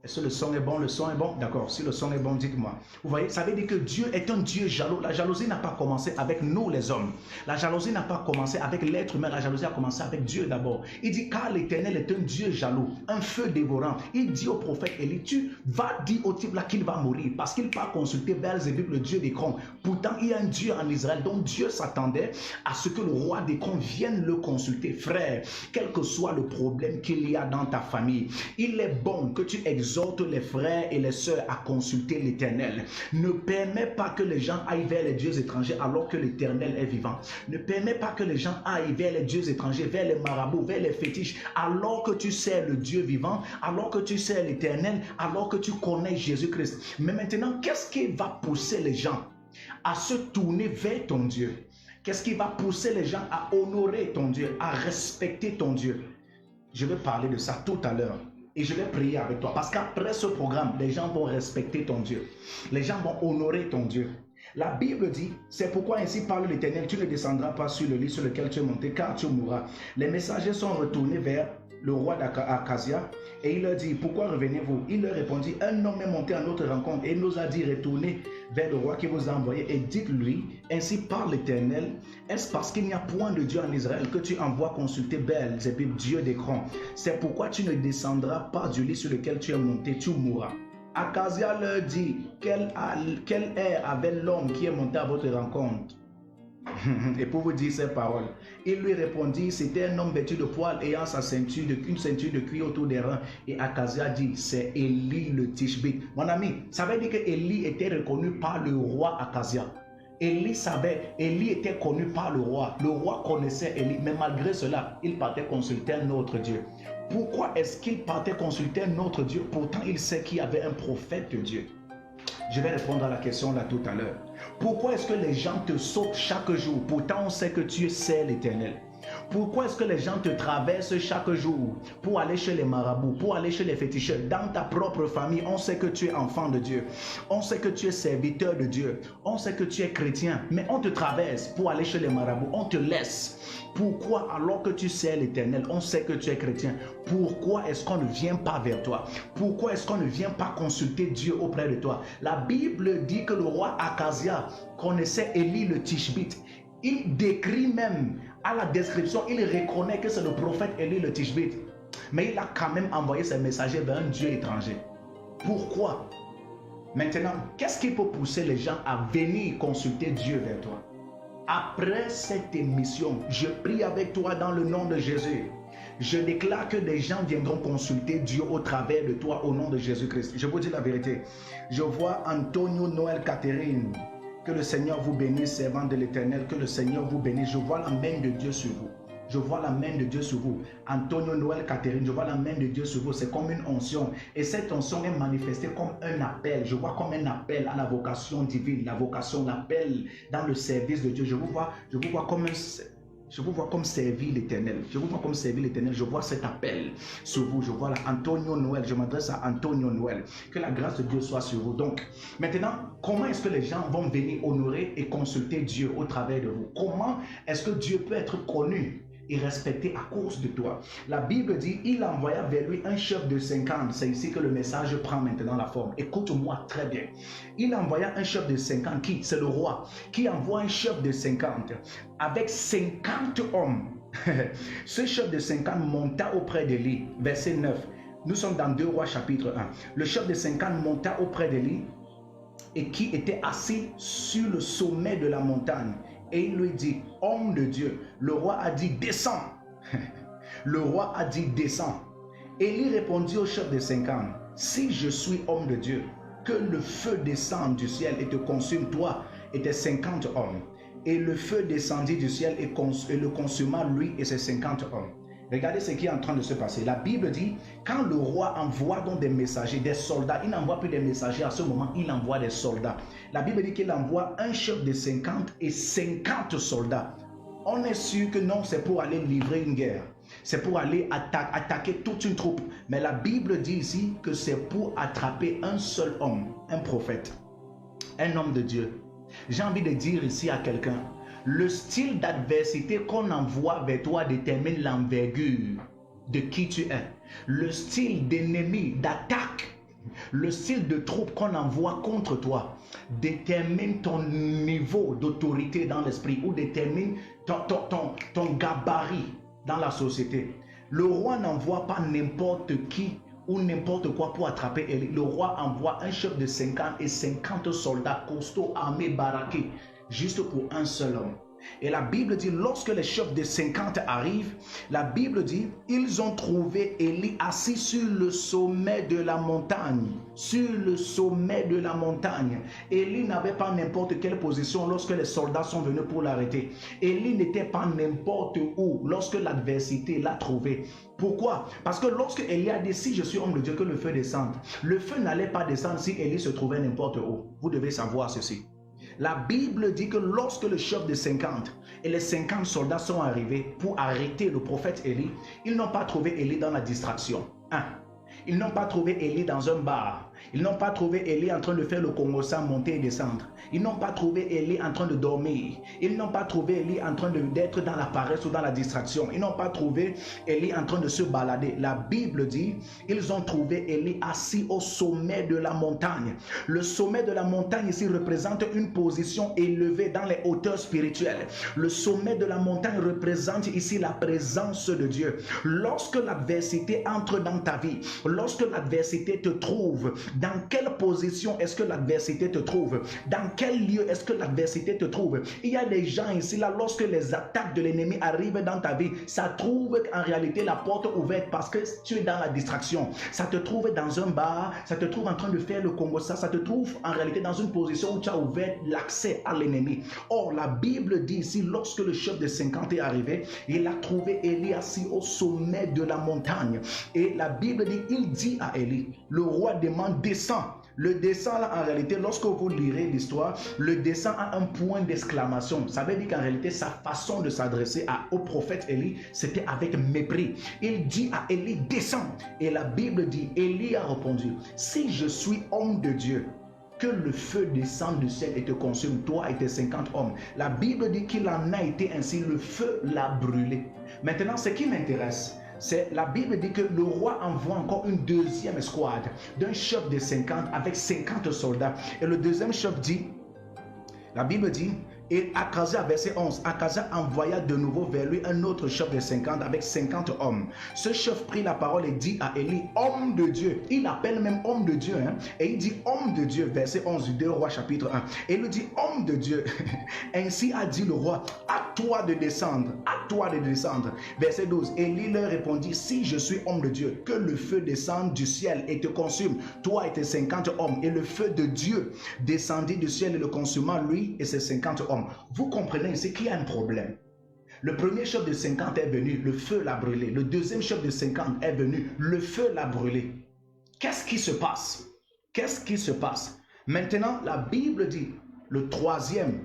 Speaker 3: Est-ce que le son est bon? Le son est bon? D'accord, si le son est bon, dites-moi. Vous voyez, ça veut dire que Dieu est un Dieu jaloux. La jalousie n'a pas commencé avec nous les hommes. La jalousie n'a pas commencé avec l'être humain. La jalousie a commencé avec Dieu d'abord. Il dit, car l'Éternel est un Dieu jaloux, un feu dévorant. Il dit au prophète Élie, tu vas dire au type là qu'il va mourir parce qu'il va consulter Belzébul, le Dieu d'Écron. Pourtant, il y a un Dieu en Israël. Donc Dieu s'attendait à ce que le roi d'Écron vienne le consulter. Frère, quel que soit le problème qu'il y a dans ta famille, il est bon que tu exauces j'exhorte les frères et les sœurs à consulter l'Éternel. Ne permets pas que les gens aillent vers les dieux étrangers alors que l'Éternel est vivant. Ne permets pas que les gens aillent vers les dieux étrangers, vers les marabouts, vers les fétiches, alors que tu sais le Dieu vivant, alors que tu sais l'Éternel, alors que tu connais Jésus-Christ. Mais maintenant, qu'est-ce qui va pousser les gens à se tourner vers ton Dieu? Qu'est-ce qui va pousser les gens à honorer ton Dieu, à respecter ton Dieu? Je vais parler de ça tout à l'heure. Et je vais prier avec toi. Parce qu'après ce programme, les gens vont respecter ton Dieu. Les gens vont honorer ton Dieu. La Bible dit, c'est pourquoi ainsi parle l'Éternel, tu ne descendras pas sur le lit sur lequel tu es monté, car tu mourras. Les messagers sont retournés vers le roi d'Akazia et il leur dit, pourquoi revenez-vous? Il leur répondit, un homme est monté à notre rencontre et il nous a dit, retournez vers le roi qui vous a envoyé et dites-lui, ainsi parle l'Éternel, est-ce parce qu'il n'y a point de Dieu en Israël que tu envoies consulter Beelzébub, Dieu d'écran? C'est pourquoi tu ne descendras pas du lit sur lequel tu es monté, tu mourras. Akazia leur dit, quel air avait l'homme qui est monté à votre rencontre? Et pour vous dire ces paroles, il lui répondit, c'était un homme vêtu de poils ayant une ceinture de cuir autour des reins. Et Akazia dit, c'est Élie le Tishbite. Mon ami, ça veut dire que Élie était reconnu par le roi Akazia. Élie était connu par le roi. Le roi connaissait Élie, mais malgré cela, il partait consulter un autre Dieu. Pourquoi est-ce qu'il partait consulter un autre Dieu? Pourtant, il sait qu'il y avait un prophète de Dieu. Je vais répondre à la question là tout à l'heure. Pourquoi est-ce que les gens te sautent chaque jour? Pourtant, on sait que tu sais l'Éternel. Pourquoi est-ce que les gens te traversent chaque jour pour aller chez les marabouts, pour aller chez les féticheurs? Dans ta propre famille, on sait que tu es enfant de Dieu. On sait que tu es serviteur de Dieu. On sait que tu es chrétien. Mais on te traverse pour aller chez les marabouts. On te laisse. Pourquoi, alors que tu sais l'Éternel, on sait que tu es chrétien? Pourquoi est-ce qu'on ne vient pas vers toi? Pourquoi est-ce qu'on ne vient pas consulter Dieu auprès de toi? La Bible dit que le roi Akazia connaissait Élie le Tishbite. Il décrit même, à la description, il reconnaît que c'est le prophète Élie le Tishbite. Mais il a quand même envoyé ses messagers vers un Dieu étranger. Pourquoi? Maintenant, qu'est-ce qui peut pousser les gens à venir consulter Dieu vers toi? Après cette émission, je prie avec toi dans le nom de Jésus. Je déclare que des gens viendront consulter Dieu au travers de toi au nom de Jésus-Christ. Je vous dis la vérité. Je vois Antonio Noël Catherine. Que le Seigneur vous bénisse, servant de l'Éternel. Que le Seigneur vous bénisse. Je vois la main de Dieu sur vous. Je vois la main de Dieu sur vous. Antonio Noël Catherine, je vois la main de Dieu sur vous. C'est comme une onction. Et cette onction est manifestée comme un appel. Je vois comme un appel à la vocation divine. La vocation, l'appel dans le service de Dieu. Je vous vois comme servir l'Éternel. Je vous vois comme servir l'Éternel. Je vois cet appel sur vous. Je vois là Antonio Noël. Je m'adresse à Antonio Noël. Que la grâce de Dieu soit sur vous. Donc, maintenant, comment est-ce que les gens vont venir honorer et consulter Dieu au travers de vous? Comment est-ce que Dieu peut être connu et respecté à cause de toi? La Bible dit, il envoya vers lui un chef de 50. C'est ici que le message prend maintenant la forme. Écoute-moi très bien. Il envoya un chef de 50. Qui? C'est le roi qui envoie un chef de 50 avec 50 hommes. Ce chef de 50 monta auprès d'Élie. Verset 9. Nous sommes dans 2 Rois chapitre 1. Le chef de 50 monta auprès d'Élie et qui était assis sur le sommet de la montagne. Et il lui dit, homme de Dieu, le roi a dit, descends. Le roi a dit, descends. Élie répondit au chef de 50, si je suis homme de Dieu, que le feu descende du ciel et te consume, toi et tes 50 hommes. Et le feu descendit du ciel et le consuma lui et ses 50 hommes. Regardez ce qui est en train de se passer. La Bible dit, quand le roi envoie donc des messagers, des soldats, il n'envoie plus des messagers à ce moment, il envoie des soldats. La Bible dit qu'il envoie un chef de 50 et 50 soldats. On est sûr que non, c'est pour aller livrer une guerre. C'est pour aller attaquer toute une troupe. Mais la Bible dit ici que c'est pour attraper un seul homme, un prophète, un homme de Dieu. J'ai envie de dire ici à quelqu'un, le style d'adversité qu'on envoie vers toi détermine l'envergure de qui tu es. Le style d'ennemi, d'attaque, le style de troupe qu'on envoie contre toi détermine ton niveau d'autorité dans l'esprit ou détermine ton gabarit dans la société. Le roi n'envoie pas n'importe qui ou n'importe quoi pour attraper Élie. Le roi envoie un chef de 50 et 50 soldats costauds, armés, baraqués, juste pour un seul homme. Et la Bible dit, lorsque les chefs de 50 arrivent, la Bible dit, ils ont trouvé Élie assis sur le sommet de la montagne. Sur le sommet de la montagne. Élie n'avait pas n'importe quelle position lorsque les soldats sont venus pour l'arrêter. Élie n'était pas n'importe où lorsque l'adversité l'a trouvé. Pourquoi? Parce que lorsque Élie a dit, si je suis homme de Dieu, que le feu descende. Le feu n'allait pas descendre si Élie se trouvait n'importe où. Vous devez savoir ceci. La Bible dit que lorsque le chef de 50 et les 50 soldats sont arrivés pour arrêter le prophète Élie, ils n'ont pas trouvé Élie dans la distraction. Ils n'ont pas trouvé Élie dans un bar. Ils n'ont pas trouvé Élie en train de faire le Congossa monter et descendre. Ils n'ont pas trouvé Élie en train de dormir. Ils n'ont pas trouvé Élie en train d'être dans la paresse ou dans la distraction. Ils n'ont pas trouvé Élie en train de se balader. La Bible dit, ils ont trouvé Élie assis au sommet de la montagne. Le sommet de la montagne ici représente une position élevée dans les hauteurs spirituelles. Le sommet de la montagne représente ici la présence de Dieu. Lorsque l'adversité entre dans ta vie, lorsque l'adversité te trouve, dans quelle position est-ce que l'adversité te trouve? Dans quel lieu est-ce que l'adversité te trouve? Il y a des gens ici, là, lorsque les attaques de l'ennemi arrivent dans ta vie, ça trouve en réalité la porte ouverte parce que tu es dans la distraction. Ça te trouve dans un bar, ça te trouve en train de faire le Congossa, ça te trouve en réalité dans une position où tu as ouvert l'accès à l'ennemi. Or, la Bible dit ici, lorsque le chef de 50 est arrivé, il a trouvé Élie assis au sommet de la montagne. Et la Bible dit, il dit à Élie, le roi demande, descend. Le descend là, en réalité, lorsque vous lirez l'histoire, le descend a un point d'exclamation. Ça veut dire qu'en réalité, sa façon de s'adresser au prophète Élie, c'était avec mépris. Il dit à Élie, descends. Et la Bible dit, Élie a répondu, si je suis homme de Dieu, que le feu descende du ciel et te consume, toi et tes 50 hommes. La Bible dit qu'il en a été ainsi, le feu l'a brûlé. Maintenant, ce qui m'intéresse, c'est la Bible dit que le roi envoie encore une deuxième escouade d'un chef de 50 avec 50 soldats. Et le deuxième chef dit, la Bible dit, et Akazia, verset 11, Akazia envoya de nouveau vers lui un autre chef de 50 avec 50 hommes. Ce chef prit la parole et dit à Élie, homme de Dieu. Il appelle même homme de Dieu. Et il dit, homme de Dieu, verset 11 du 2 Rois chapitre 1. Et il lui dit, homme de Dieu. Ainsi a dit le roi, à toi de descendre, à toi de descendre. Verset 12, Élie leur répondit, si je suis homme de Dieu, que le feu descende du ciel et te consume, toi et tes 50 hommes. Et le feu de Dieu descendit du ciel et le consuma, lui et ses 50 hommes. Vous comprenez ici qu'il y a un problème. Le premier chef de 50 est venu, le feu l'a brûlé. Le deuxième chef de 50 est venu, le feu l'a brûlé. Qu'est-ce qui se passe? Qu'est-ce qui se passe? Maintenant, la Bible dit, le troisième,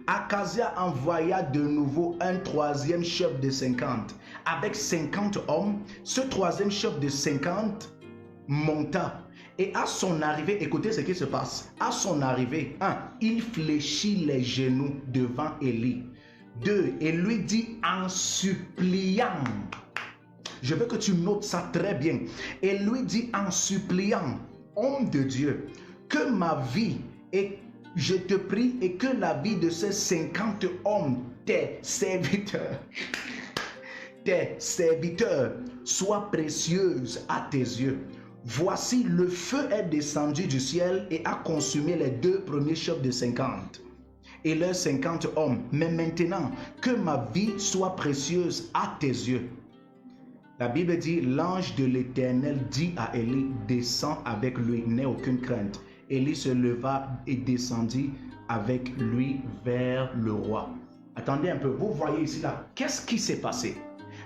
Speaker 3: Akazia envoya de nouveau un troisième chef de 50 avec 50 hommes. Ce troisième chef de 50 monta. Et à son arrivée, écoutez ce qui se passe. À son arrivée, 1, il fléchit les genoux devant Élie. 2, et lui dit en suppliant. Je veux que tu notes ça très bien. Et lui dit en suppliant, homme de Dieu, que ma vie, et je te prie, et que la vie de ces 50 hommes, tes serviteurs, soit précieuse à tes yeux. Voici, le feu est descendu du ciel et a consumé les deux premiers chefs de 50 et leurs 50 hommes. Mais maintenant, que ma vie soit précieuse à tes yeux. La Bible dit, l'ange de l'Éternel dit à Élie, descends avec lui, n'aie aucune crainte. Élie se leva et descendit avec lui vers le roi. Attendez un peu, vous voyez ici là, qu'est-ce qui s'est passé?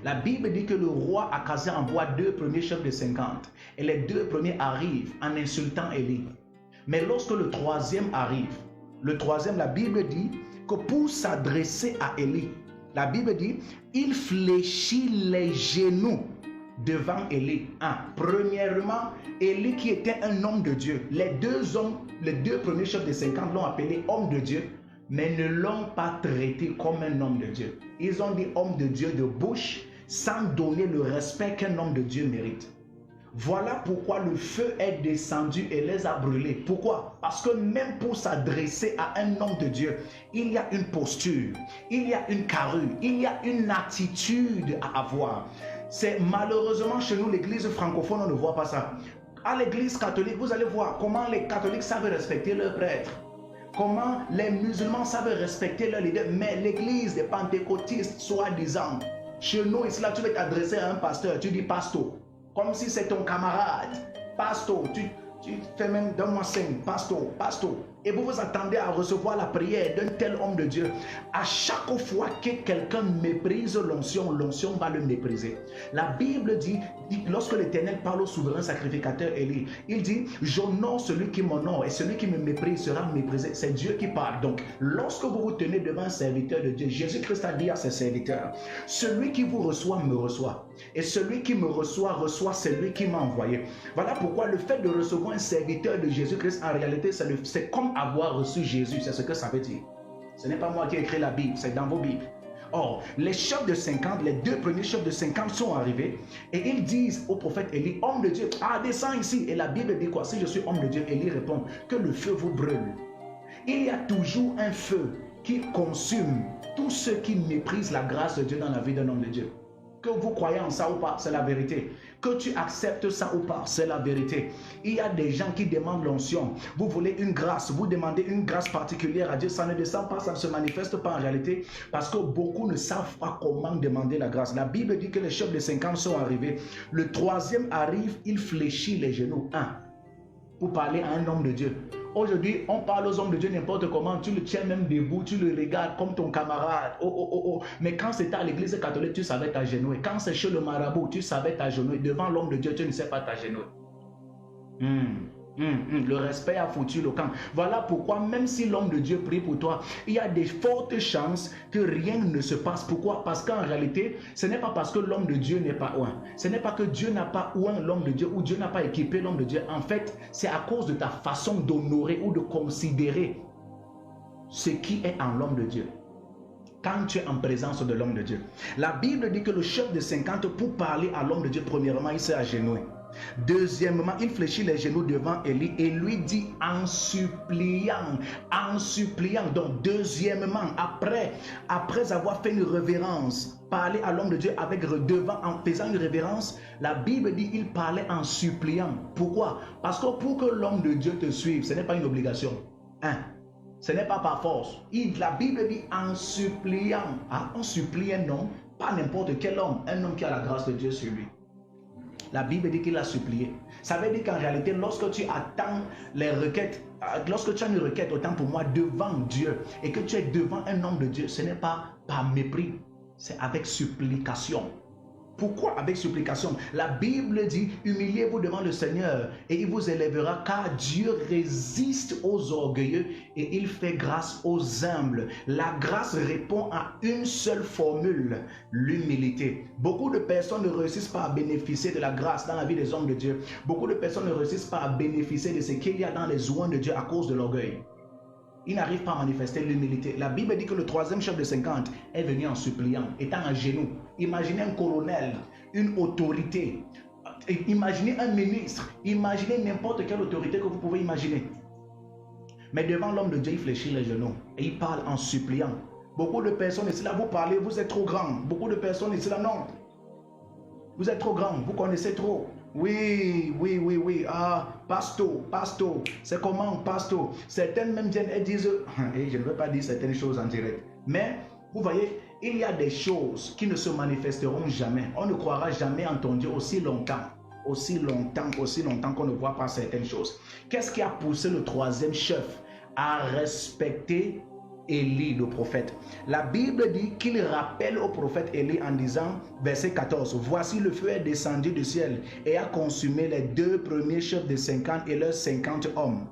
Speaker 3: La Bible dit que le roi Akazia envoie deux premiers chefs de 50 et les deux premiers arrivent en insultant Élie. Mais lorsque le troisième arrive, le troisième, la Bible dit que pour s'adresser à Élie, la Bible dit, il fléchit les genoux devant Élie. Premièrement, Élie qui était un homme de Dieu, les deux premiers chefs de 50 l'ont appelé homme de Dieu, mais ne l'ont pas traité comme un homme de Dieu. Ils ont dit homme de Dieu de bouche, sans donner le respect qu'un homme de Dieu mérite. Voilà pourquoi le feu est descendu et les a brûlés. Pourquoi? Parce que même pour s'adresser à un homme de Dieu, il y a une posture, il y a une carrure, il y a une attitude à avoir. C'est malheureusement chez nous, l'église francophone, on ne voit pas ça. À l'église catholique, vous allez voir comment les catholiques savent respecter leurs prêtres. comment les musulmans savent respecter leurs leaders, mais l'église des pentecôtistes, soi-disant, chez nous, ici, là, tu veux t'adresser à un pasteur, tu dis pasto, comme si c'est ton camarade. Pasto, tu fais même, donne-moi 5, pasto. Et vous vous attendez à recevoir la prière d'un tel homme de Dieu. À chaque fois que quelqu'un méprise l'onction, l'onction va le mépriser. La Bible dit lorsque l'Éternel parle au souverain sacrificateur Élie, il dit, j'honore celui qui m'honore et celui qui me méprise sera méprisé. C'est Dieu qui parle. Donc, lorsque vous vous tenez devant un serviteur de Dieu, Jésus-Christ a dit à ses serviteurs, celui qui vous reçoit me reçoit. Et celui qui me reçoit, reçoit celui qui m'a envoyé. Voilà pourquoi le fait de recevoir un serviteur de Jésus-Christ, en réalité, c'est comme avoir reçu Jésus. C'est ce que ça veut dire. Ce n'est pas moi qui ai écrit la Bible, c'est dans vos Bibles. Or, les chefs de 50, les 2 premiers chefs de 50 sont arrivés et ils disent au prophète Élie, homme de Dieu, descends ici. Et la Bible dit quoi? Si je suis homme de Dieu, Élie répond, que le feu vous brûle. Il y a toujours un feu qui consume tous ceux qui méprisent la grâce de Dieu dans la vie d'un homme de Dieu. Que vous croyez en ça ou pas, c'est la vérité. Que tu acceptes ça ou pas, c'est la vérité. Il y a des gens qui demandent l'onction. Vous voulez une grâce, vous demandez une grâce particulière à Dieu. Ça ne descend pas, ça ne se manifeste pas en réalité. Parce que beaucoup ne savent pas comment demander la grâce. La Bible dit que les chefs de 50 sont arrivés. Le 3e arrive, il fléchit les genoux. Pour parler à un homme de Dieu. Aujourd'hui, on parle aux hommes de Dieu n'importe comment. Tu le tiens même debout, tu le regardes comme ton camarade. Mais quand c'était à l'église catholique, tu savais t'agenouiller. Quand c'est chez le marabout, tu savais t'agenouiller. Devant l'homme de Dieu, tu ne sais pas t'agenouiller. Le respect a foutu le camp. Voilà pourquoi même si l'homme de Dieu prie pour toi, il y a des fortes chances que rien ne se passe. Pourquoi? Parce qu'en réalité, ce n'est pas parce que l'homme de Dieu n'est pas oint. Ce n'est pas que Dieu n'a pas oint l'homme de Dieu ou Dieu n'a pas équipé l'homme de Dieu. En fait, c'est à cause de ta façon d'honorer ou de considérer ce qui est en l'homme de Dieu. Quand tu es en présence de l'homme de Dieu. La Bible dit que le chef de 50, pour parler à l'homme de Dieu, premièrement, il s'est agenouillé. Deuxièmement, il fléchit les genoux devant Élie et lui dit en suppliant. Donc deuxièmement, après avoir fait une révérence, parler à l'homme de Dieu en faisant une révérence, la Bible dit il parlait en suppliant. Pourquoi? Parce que pour que l'homme de Dieu te suive, ce n'est pas une obligation. Ce n'est pas par force. La Bible dit en suppliant. On supplie un homme, pas n'importe quel homme, un homme qui a la grâce de Dieu sur lui. La Bible dit qu'il a supplié. Ça veut dire qu'en réalité, lorsque tu attends les requêtes, lorsque tu as une requête, autant pour moi, devant Dieu, et que tu es devant un homme de Dieu, ce n'est pas par mépris, c'est avec supplication. Pourquoi avec supplication? La Bible dit, humiliez-vous devant le Seigneur et il vous élèvera, car Dieu résiste aux orgueilleux et il fait grâce aux humbles. La grâce répond à une seule formule, l'humilité. Beaucoup de personnes ne réussissent pas à bénéficier de la grâce dans la vie des hommes de Dieu. Beaucoup de personnes ne réussissent pas à bénéficier de ce qu'il y a dans les oins de Dieu à cause de l'orgueil. Il n'arrive pas à manifester l'humilité. La Bible dit que le 3e chef de 50 est venu en suppliant, étant à genoux. Imaginez un colonel, une autorité. Imaginez un ministre. Imaginez n'importe quelle autorité que vous pouvez imaginer. Mais devant l'homme de Dieu, il fléchit les genoux et il parle en suppliant. Beaucoup de personnes ici là, vous parlez, vous êtes trop grand. Beaucoup de personnes ici là, non. Vous êtes trop grand, vous connaissez trop. Oui. Pasto, c'est comment, pasto? Certaines même viennent et disent, et je ne veux pas dire certaines choses en direct, mais vous voyez, il y a des choses qui ne se manifesteront jamais. On ne croira jamais en ton Dieu aussi longtemps qu'on ne voit pas certaines choses. Qu'est-ce qui a poussé le 3e chef à respecter Élie, le prophète? La Bible dit qu'il rappelle au prophète Élie en disant, verset 14, voici le feu est descendu du ciel et a consumé les 2 premiers chefs de 50 et leurs 50 hommes.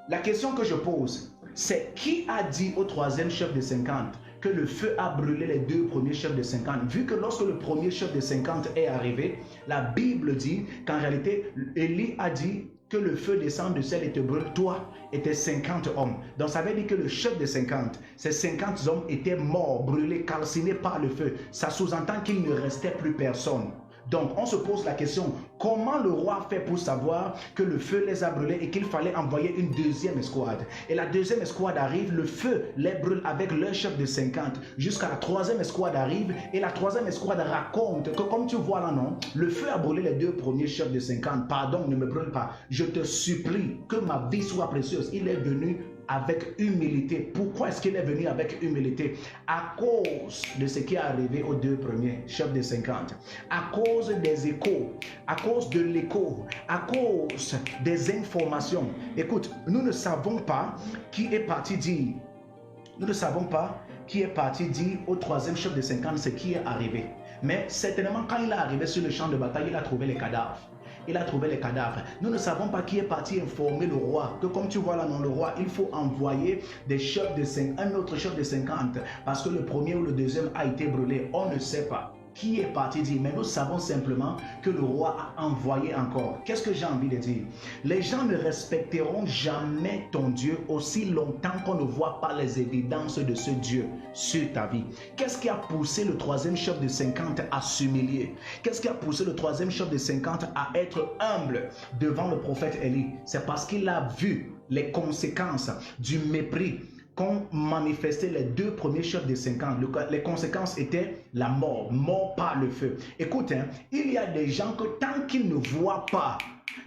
Speaker 3: La question que je pose, c'est qui a dit au 3e chef de 50 que le feu a brûlé les 2 premiers chefs de 50? Vu que lorsque le premier chef de 50 est arrivé, la Bible dit qu'en réalité, Élie a dit que le feu descend du ciel et te brûle, toi et tes 50 hommes. Donc ça veut dire que le chef de 50, ces 50 hommes étaient morts, brûlés, calcinés par le feu. Ça sous-entend qu'il ne restait plus personne. Donc on se pose la question, comment le roi fait pour savoir que le feu les a brûlés et qu'il fallait envoyer une 2e escouade? Et la 2e escouade arrive, le feu les brûle avec leur chef de 50. Jusqu'à la 3e escouade arrive et la 3e escouade raconte que comme tu vois là, non, le feu a brûlé les 2 premiers chefs de 50. Pardon, ne me brûle pas. Je te supplie que ma vie soit précieuse. Il est venu avec humilité. Pourquoi est-ce qu'il est venu avec humilité? À cause de ce qui est arrivé aux deux premiers chefs des 50. À cause des échos, à cause de l'écho, à cause des informations. Écoute, nous ne savons pas qui est parti dire. Nous ne savons pas qui est parti dire au troisième chef des 50 ce qui est arrivé. Mais certainement, quand il est arrivé sur le champ de bataille, il a trouvé les cadavres. Il a trouvé les cadavres. Nous ne savons pas qui est parti informer le roi que, comme tu vois là dans le roi, il faut envoyer des chefs de 50, un autre chef de 50 parce que le premier ou le deuxième a été brûlé. On ne sait pas qui est parti dire, mais nous savons simplement que le roi a envoyé encore. Qu'est-ce que j'ai envie de dire? Les gens ne respecteront jamais ton Dieu aussi longtemps qu'on ne voit pas les évidences de ce Dieu sur ta vie. Qu'est-ce qui a poussé le troisième chef de 50 à s'humilier? Qu'est-ce qui a poussé le troisième chef de 50 à être humble devant le prophète Élie? C'est parce qu'il a vu les conséquences du mépris qu'ont manifesté les deux premiers chefs des 50. Les conséquences étaient la mort, mort par le feu. Écoute, il y a des gens que tant qu'ils ne voient pas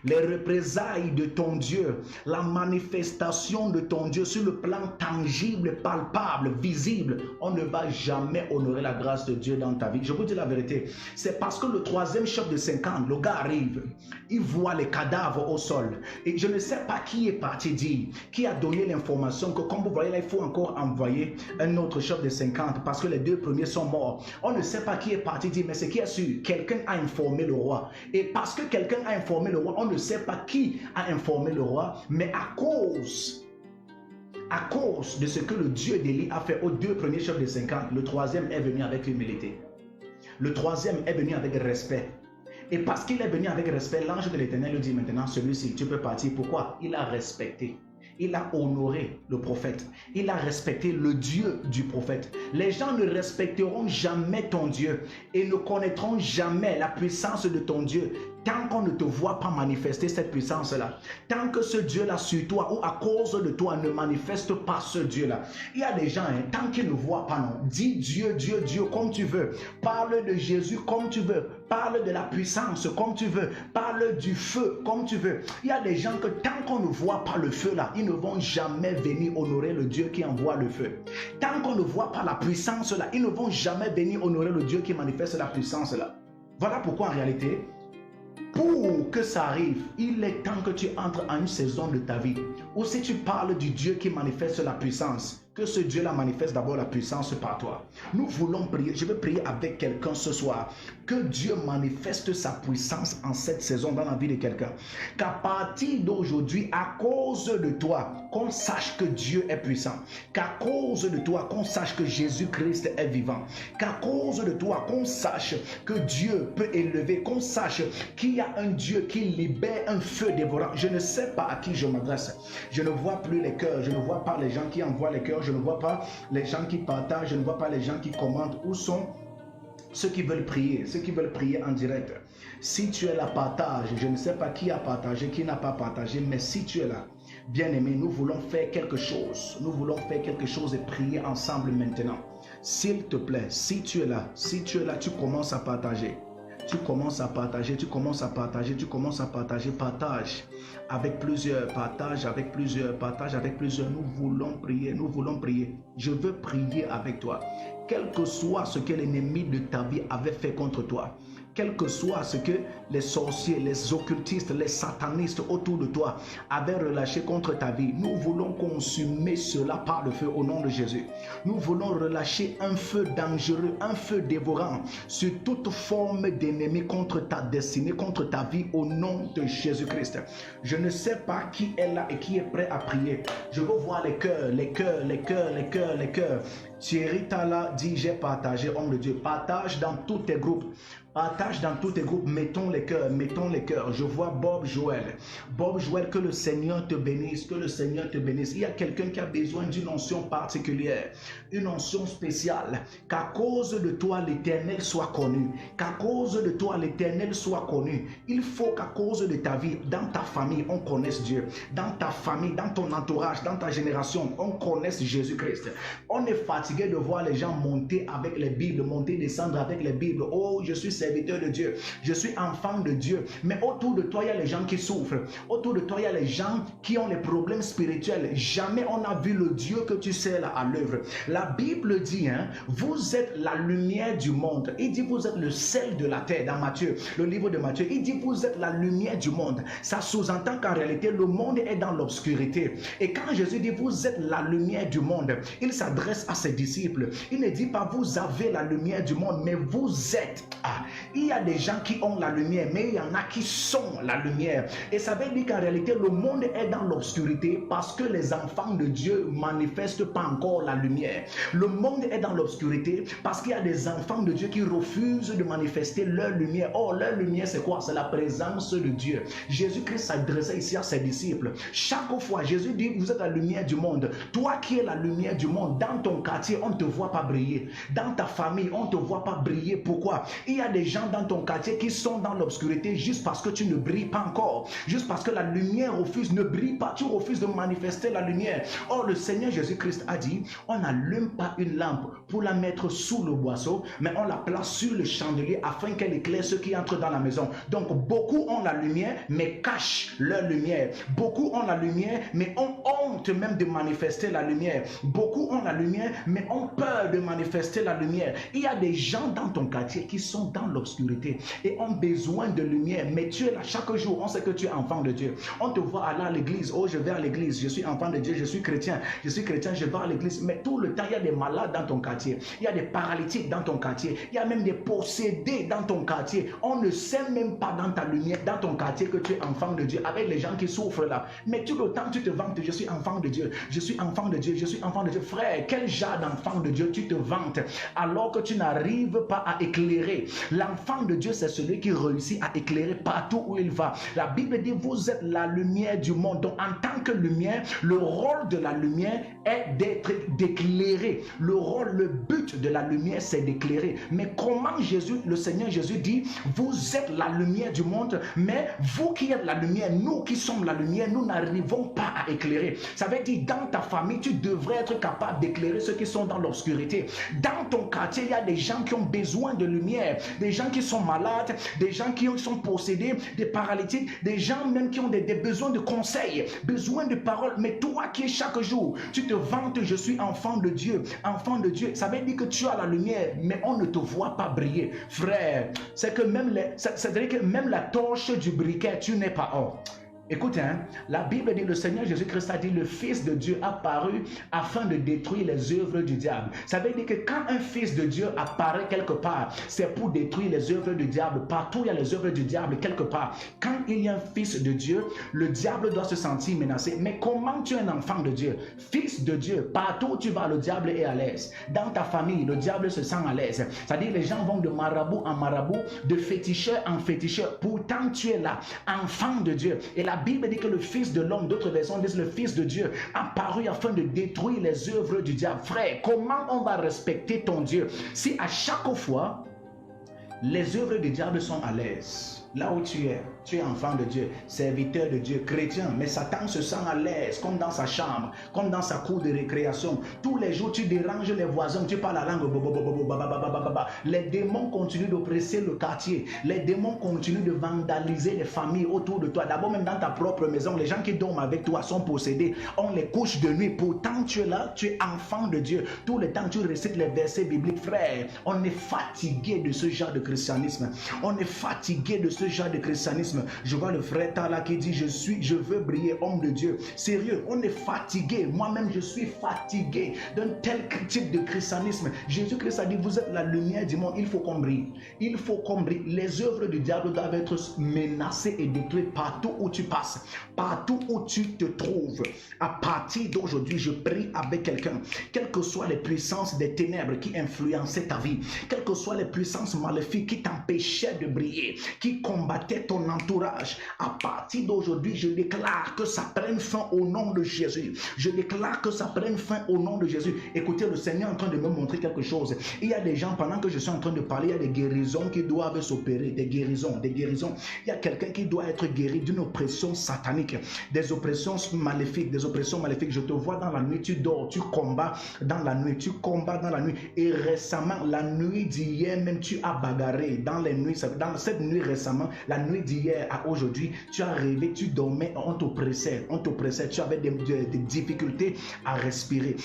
Speaker 3: les représailles de ton Dieu, la manifestation de ton Dieu sur le plan tangible, palpable, visible, on ne va jamais honorer la grâce de Dieu dans ta vie. Je vous dis la vérité, c'est parce que le troisième chef de 50, le gars arrive, il voit les cadavres au sol, et je ne sais pas qui est parti dire, qui a donné l'information que, comme vous voyez là, il faut encore envoyer un autre chef de 50 parce que les deux premiers sont morts. On ne sait pas qui est parti dire, mais c'est qui a su, quelqu'un a informé le roi, et parce que quelqu'un a informé le roi, on ne sait pas qui a informé le roi, mais à cause de ce que le Dieu d'Élie a fait aux deux premiers chefs de 50, le troisième est venu avec humilité. Le troisième est venu avec respect. Et parce qu'il est venu avec respect, l'ange de l'Éternel lui dit maintenant, celui-ci, tu peux partir. Pourquoi? Il a respecté. Il a honoré le prophète. Il a respecté le Dieu du prophète. Les gens ne respecteront jamais ton Dieu et ne connaîtront jamais la puissance de ton Dieu tant qu'on ne te voit pas manifester cette puissance-là. Tant que ce Dieu-là sur toi ou à cause de toi ne manifeste pas ce Dieu-là. Il y a des gens, tant qu'ils ne voient pas, non. Dis Dieu, Dieu, Dieu comme tu veux. Parle de Jésus comme tu veux. Parle de la puissance comme tu veux. Parle du feu comme tu veux. Il y a des gens que tant qu'on ne voit pas le feu là, ils ne vont jamais venir honorer le Dieu qui envoie le feu. Tant qu'on ne voit pas la puissance là, ils ne vont jamais venir honorer le Dieu qui manifeste la puissance là. Voilà pourquoi en réalité, pour que ça arrive, il est temps que tu entres en une saison de ta vie où si tu parles du Dieu qui manifeste la puissance, que ce Dieu-là manifeste d'abord la puissance par toi. Nous voulons prier, je vais prier avec quelqu'un ce soir, que Dieu manifeste sa puissance en cette saison dans la vie de quelqu'un. Qu'à partir d'aujourd'hui, à cause de toi, qu'on sache que Dieu est puissant. Qu'à cause de toi, qu'on sache que Jésus-Christ est vivant. Qu'à cause de toi, qu'on sache que Dieu peut élever, qu'on sache qu'il y a un Dieu qui libère un feu dévorant. Je ne sais pas à qui je m'adresse. Je ne vois plus les cœurs, je ne vois pas les gens qui envoient les cœurs. Je ne vois pas les gens qui partagent, je ne vois pas les gens qui commentent. Où sont ceux qui veulent prier, ceux qui veulent prier en direct? Si tu es là, partage. Je ne sais pas qui a partagé, qui n'a pas partagé, mais si tu es là, bien-aimé, nous voulons faire quelque chose. Nous voulons faire quelque chose et prier ensemble maintenant. S'il te plaît, si tu es là, tu commences à partager. Tu commences à partager, tu commences à partager, tu commences à partager, partage avec plusieurs, partage avec plusieurs, partage avec plusieurs. Nous voulons prier, nous voulons prier. Je veux prier avec toi. Quel que soit ce que l'ennemi de ta vie avait fait contre toi, quel que soit ce que les sorciers, les occultistes, les satanistes autour de toi avaient relâché contre ta vie, nous voulons consumer cela par le feu au nom de Jésus. Nous voulons relâcher un feu dangereux, un feu dévorant sur toute forme d'ennemi contre ta destinée, contre ta vie au nom de Jésus-Christ. Je ne sais pas qui est là et qui est prêt à prier. Je veux voir les cœurs, les cœurs, les cœurs, les cœurs, les cœurs. Thierry Tala dit j'ai partagé, homme de Dieu. Partage dans tous tes groupes. Partage dans tous tes groupes, mettons les cœurs, mettons les cœurs. Je vois Bob Joël. Bob Joël, que le Seigneur te bénisse, que le Seigneur te bénisse. Il y a quelqu'un qui a besoin d'une onction particulière, une onction spéciale. Qu'à cause de toi, l'Éternel soit connu. Qu'à cause de toi, l'Éternel soit connu. Il faut qu'à cause de ta vie, dans ta famille, on connaisse Dieu. Dans ta famille, dans ton entourage, dans ta génération, on connaisse Jésus-Christ. On est fatigué fatigué de voir les gens monter avec les Bibles, monter, descendre avec les Bibles. Oh, je suis serviteur de Dieu, je suis enfant de Dieu. Mais autour de toi, il y a les gens qui souffrent. Autour de toi, il y a les gens qui ont les problèmes spirituels. Jamais on a vu le Dieu que tu sais là à l'œuvre. La Bible dit, hein, vous êtes la lumière du monde. Il dit, vous êtes le sel de la terre dans Matthieu, le livre de Matthieu. Il dit, vous êtes la lumière du monde. Ça sous-entend qu'en réalité, le monde est dans l'obscurité. Et quand Jésus dit, vous êtes la lumière du monde, il s'adresse à ses disciples. Il ne dit pas, vous avez la lumière du monde, mais vous êtes. Ah, il y a des gens qui ont la lumière, mais il y en a qui sont la lumière. Et ça veut dire qu'en réalité, le monde est dans l'obscurité parce que les enfants de Dieu ne manifestent pas encore la lumière. Le monde est dans l'obscurité parce qu'il y a des enfants de Dieu qui refusent de manifester leur lumière. Oh, leur lumière, c'est quoi? C'est la présence de Dieu. Jésus-Christ s'adressait ici à ses disciples. Chaque fois, Jésus dit, vous êtes la lumière du monde. Toi qui es la lumière du monde, dans ton quartier, on ne te voit pas briller. Dans ta famille, on ne te voit pas briller. Pourquoi? Il y a des gens dans ton quartier qui sont dans l'obscurité juste parce que tu ne brilles pas encore. Juste parce que la lumière refuse, ne brille pas. Tu refuses de manifester la lumière. Or, le Seigneur Jésus-Christ a dit, on n'allume pas une lampe pour la mettre sous le boisseau, mais on la place sur le chandelier afin qu'elle éclaire ceux qui entrent dans la maison. Donc, beaucoup ont la lumière, mais cachent leur lumière. Beaucoup ont la lumière, mais ont honte même de manifester la lumière. Beaucoup ont la lumière, mais ont peur de manifester la lumière. Il y a des gens dans ton quartier qui sont dans l'obscurité et ont besoin de lumière, mais tu es là chaque jour. On sait que tu es enfant de Dieu. On te voit aller à l'église. Oh, je vais à l'église. Je suis enfant de Dieu. Je suis chrétien. Je suis chrétien. Je vais à l'église. Mais tout le temps, il y a des malades dans ton quartier. Il y a des paralytiques dans ton quartier. Il y a même des possédés dans ton quartier. On ne sait même pas dans ta lumière, dans ton quartier, que tu es enfant de Dieu, avec les gens qui souffrent là. Mais tout le temps, tu te vantes. Je suis enfant de Dieu. Je suis enfant de Dieu. Je suis enfant de Dieu. Frère, quel genre d'enfant de Dieu tu te vantes alors que tu n'arrives pas à éclairer? L'enfant de Dieu, c'est celui qui réussit à éclairer partout où il va. La Bible dit, vous êtes la lumière du monde. Donc, en tant que lumière, le rôle de la lumière est d'être d'éclairer. Le rôle, le but de la lumière, c'est d'éclairer. Mais comment Jésus, le Seigneur Jésus dit, vous êtes la lumière du monde, mais vous qui êtes la lumière, nous qui sommes la lumière, nous n'arrivons pas à éclairer. Ça veut dire, dans ta famille, tu devrais être capable d'éclairer ceux qui sont dans l'obscurité. Dans ton quartier, il y a des gens qui ont besoin de lumière, des gens qui sont malades, des gens qui sont possédés, des paralytiques, des gens même qui ont des besoins de conseils, besoin de paroles. Mais toi qui es chaque jour, tu te vantes, je suis enfant de Dieu, enfant de Dieu. Ça veut dire que tu as la lumière, mais on ne te voit pas briller. Frère, c'est que c'est-à-dire que même la torche du briquet, tu n'es pas or. Écoute, hein, la Bible dit, le Seigneur Jésus-Christ a dit, le Fils de Dieu apparu afin de détruire les œuvres du diable. Ça veut dire que quand un Fils de Dieu apparaît quelque part, c'est pour détruire les œuvres du diable. Partout, il y a les œuvres du diable quelque part. Quand il y a un Fils de Dieu, le diable doit se sentir menacé. Mais comment tu es un enfant de Dieu? Fils de Dieu, partout où tu vas, le diable est à l'aise. Dans ta famille, le diable se sent à l'aise. C'est-à-dire, les gens vont de marabout en marabout, de féticheur en féticheur. Pourtant, tu es là, enfant de Dieu. Et la Bible dit que le Fils de l'homme, d'autres versions disent le Fils de Dieu, apparu afin de détruire les œuvres du diable. Frère, comment on va respecter ton Dieu si à chaque fois les œuvres du diable sont à l'aise? Là où tu es enfant de Dieu, serviteur de Dieu, chrétien, mais Satan se sent à l'aise, comme dans sa chambre, comme dans sa cour de récréation. Tous les jours, tu déranges les voisins, tu parles la langue. Les démons continuent d'oppresser le quartier. Les démons continuent de vandaliser les familles autour de toi. D'abord, même dans ta propre maison, les gens qui dorment avec toi sont possédés. On les couche de nuit. Pourtant, tu es là, tu es enfant de Dieu. Tout le temps, tu récites les versets bibliques. Frère, on est fatigué de ce genre de christianisme. On est fatigué de ce genre de christianisme. Je vois le frère Tala qui dit, je veux briller, homme de Dieu. Sérieux, on est fatigué. Moi-même, je suis fatigué d'un tel type de christianisme. Jésus-Christ a dit, vous êtes la lumière du monde. Il faut qu'on brille. Il faut qu'on brille. Les œuvres du diable doivent être menacées et détruites partout où tu passes, partout où tu te trouves. À partir d'aujourd'hui, je prie avec quelqu'un. Quelles que soient les puissances des ténèbres qui influençaient ta vie, quelles que soient les puissances maléfiques qui t'empêchaient de briller, qui combattait ton entourage, à partir d'aujourd'hui, je déclare que ça prenne fin au nom de Jésus. Je déclare que ça prenne fin au nom de Jésus. Écoutez, le Seigneur est en train de me montrer quelque chose. Il y a des gens, pendant que je suis en train de parler, il y a des guérisons qui doivent s'opérer, des guérisons. Il y a quelqu'un qui doit être guéri d'une oppression satanique, des oppressions maléfiques, Je te vois dans la nuit, tu dors, tu combats dans la nuit, Et récemment, la nuit d'hier même, tu as bagarré dans cette nuit récemment, la nuit d'hier à aujourd'hui, tu as rêvé, tu dormais, on t'oppressait, tu avais des difficultés à respirer,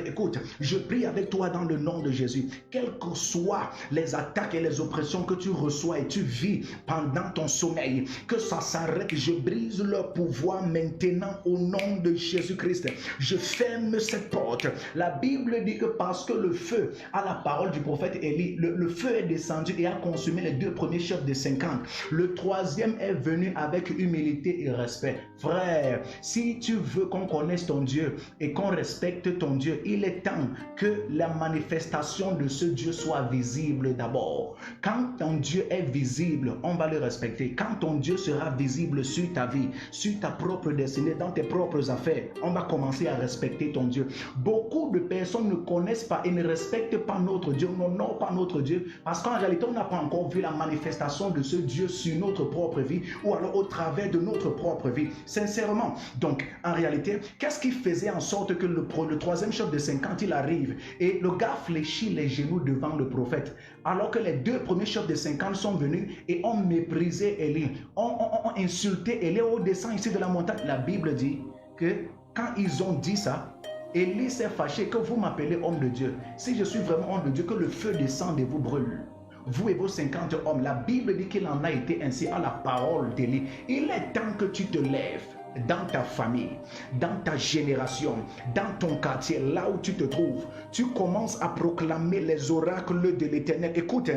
Speaker 3: Écoute, je prie avec toi dans le nom de Jésus, quelles que soient les attaques et les oppressions que tu reçois et tu vis pendant ton sommeil, que ça s'arrête. Je brise leur pouvoir maintenant au nom de Jésus-Christ. Je ferme cette porte. La Bible dit que parce que le feu, à la parole du prophète Élie, le feu est descendu et a consumé les 2 premiers chefs de 50. Le 3e est venu avec humilité et respect. Frère, si tu veux qu'on connaisse ton Dieu et qu'on respecte ton Dieu, il est temps que la manifestation de ce Dieu soit visible d'abord. Quand ton Dieu est visible, on va le respecter. Quand ton Dieu sera visible sur ta vie, sur ta propre destinée, dans tes propres affaires, on va commencer à respecter ton Dieu. Beaucoup de personnes ne connaissent pas et ne respectent pas notre Dieu, n'honorent pas notre Dieu, parce qu'en réalité, on n'a pas encore vu la manifestation de ce Dieu sur notre propre vie ou alors au travers de notre propre vie. Sincèrement. Donc, en réalité, qu'est-ce qui faisait en sorte que le 3e chef de 50, il arrive et le gars fléchit les genoux devant le prophète, alors que les 2 premiers chefs de 50 sont venus et ont méprisé Élie, ont insulté Élie au descend ici de la montagne. La Bible dit que quand ils ont dit ça, Élie s'est fâché que vous m'appelez homme de Dieu. Si je suis vraiment homme de Dieu, que le feu descende et vous brûle. Vous et vos 50 hommes. La Bible dit qu'il en a été ainsi à la parole d'Élie. Il est temps que tu te lèves dans ta famille, dans ta génération, dans ton quartier, là où tu te trouves. Tu commences à proclamer les oracles de l'Éternel. Écoute,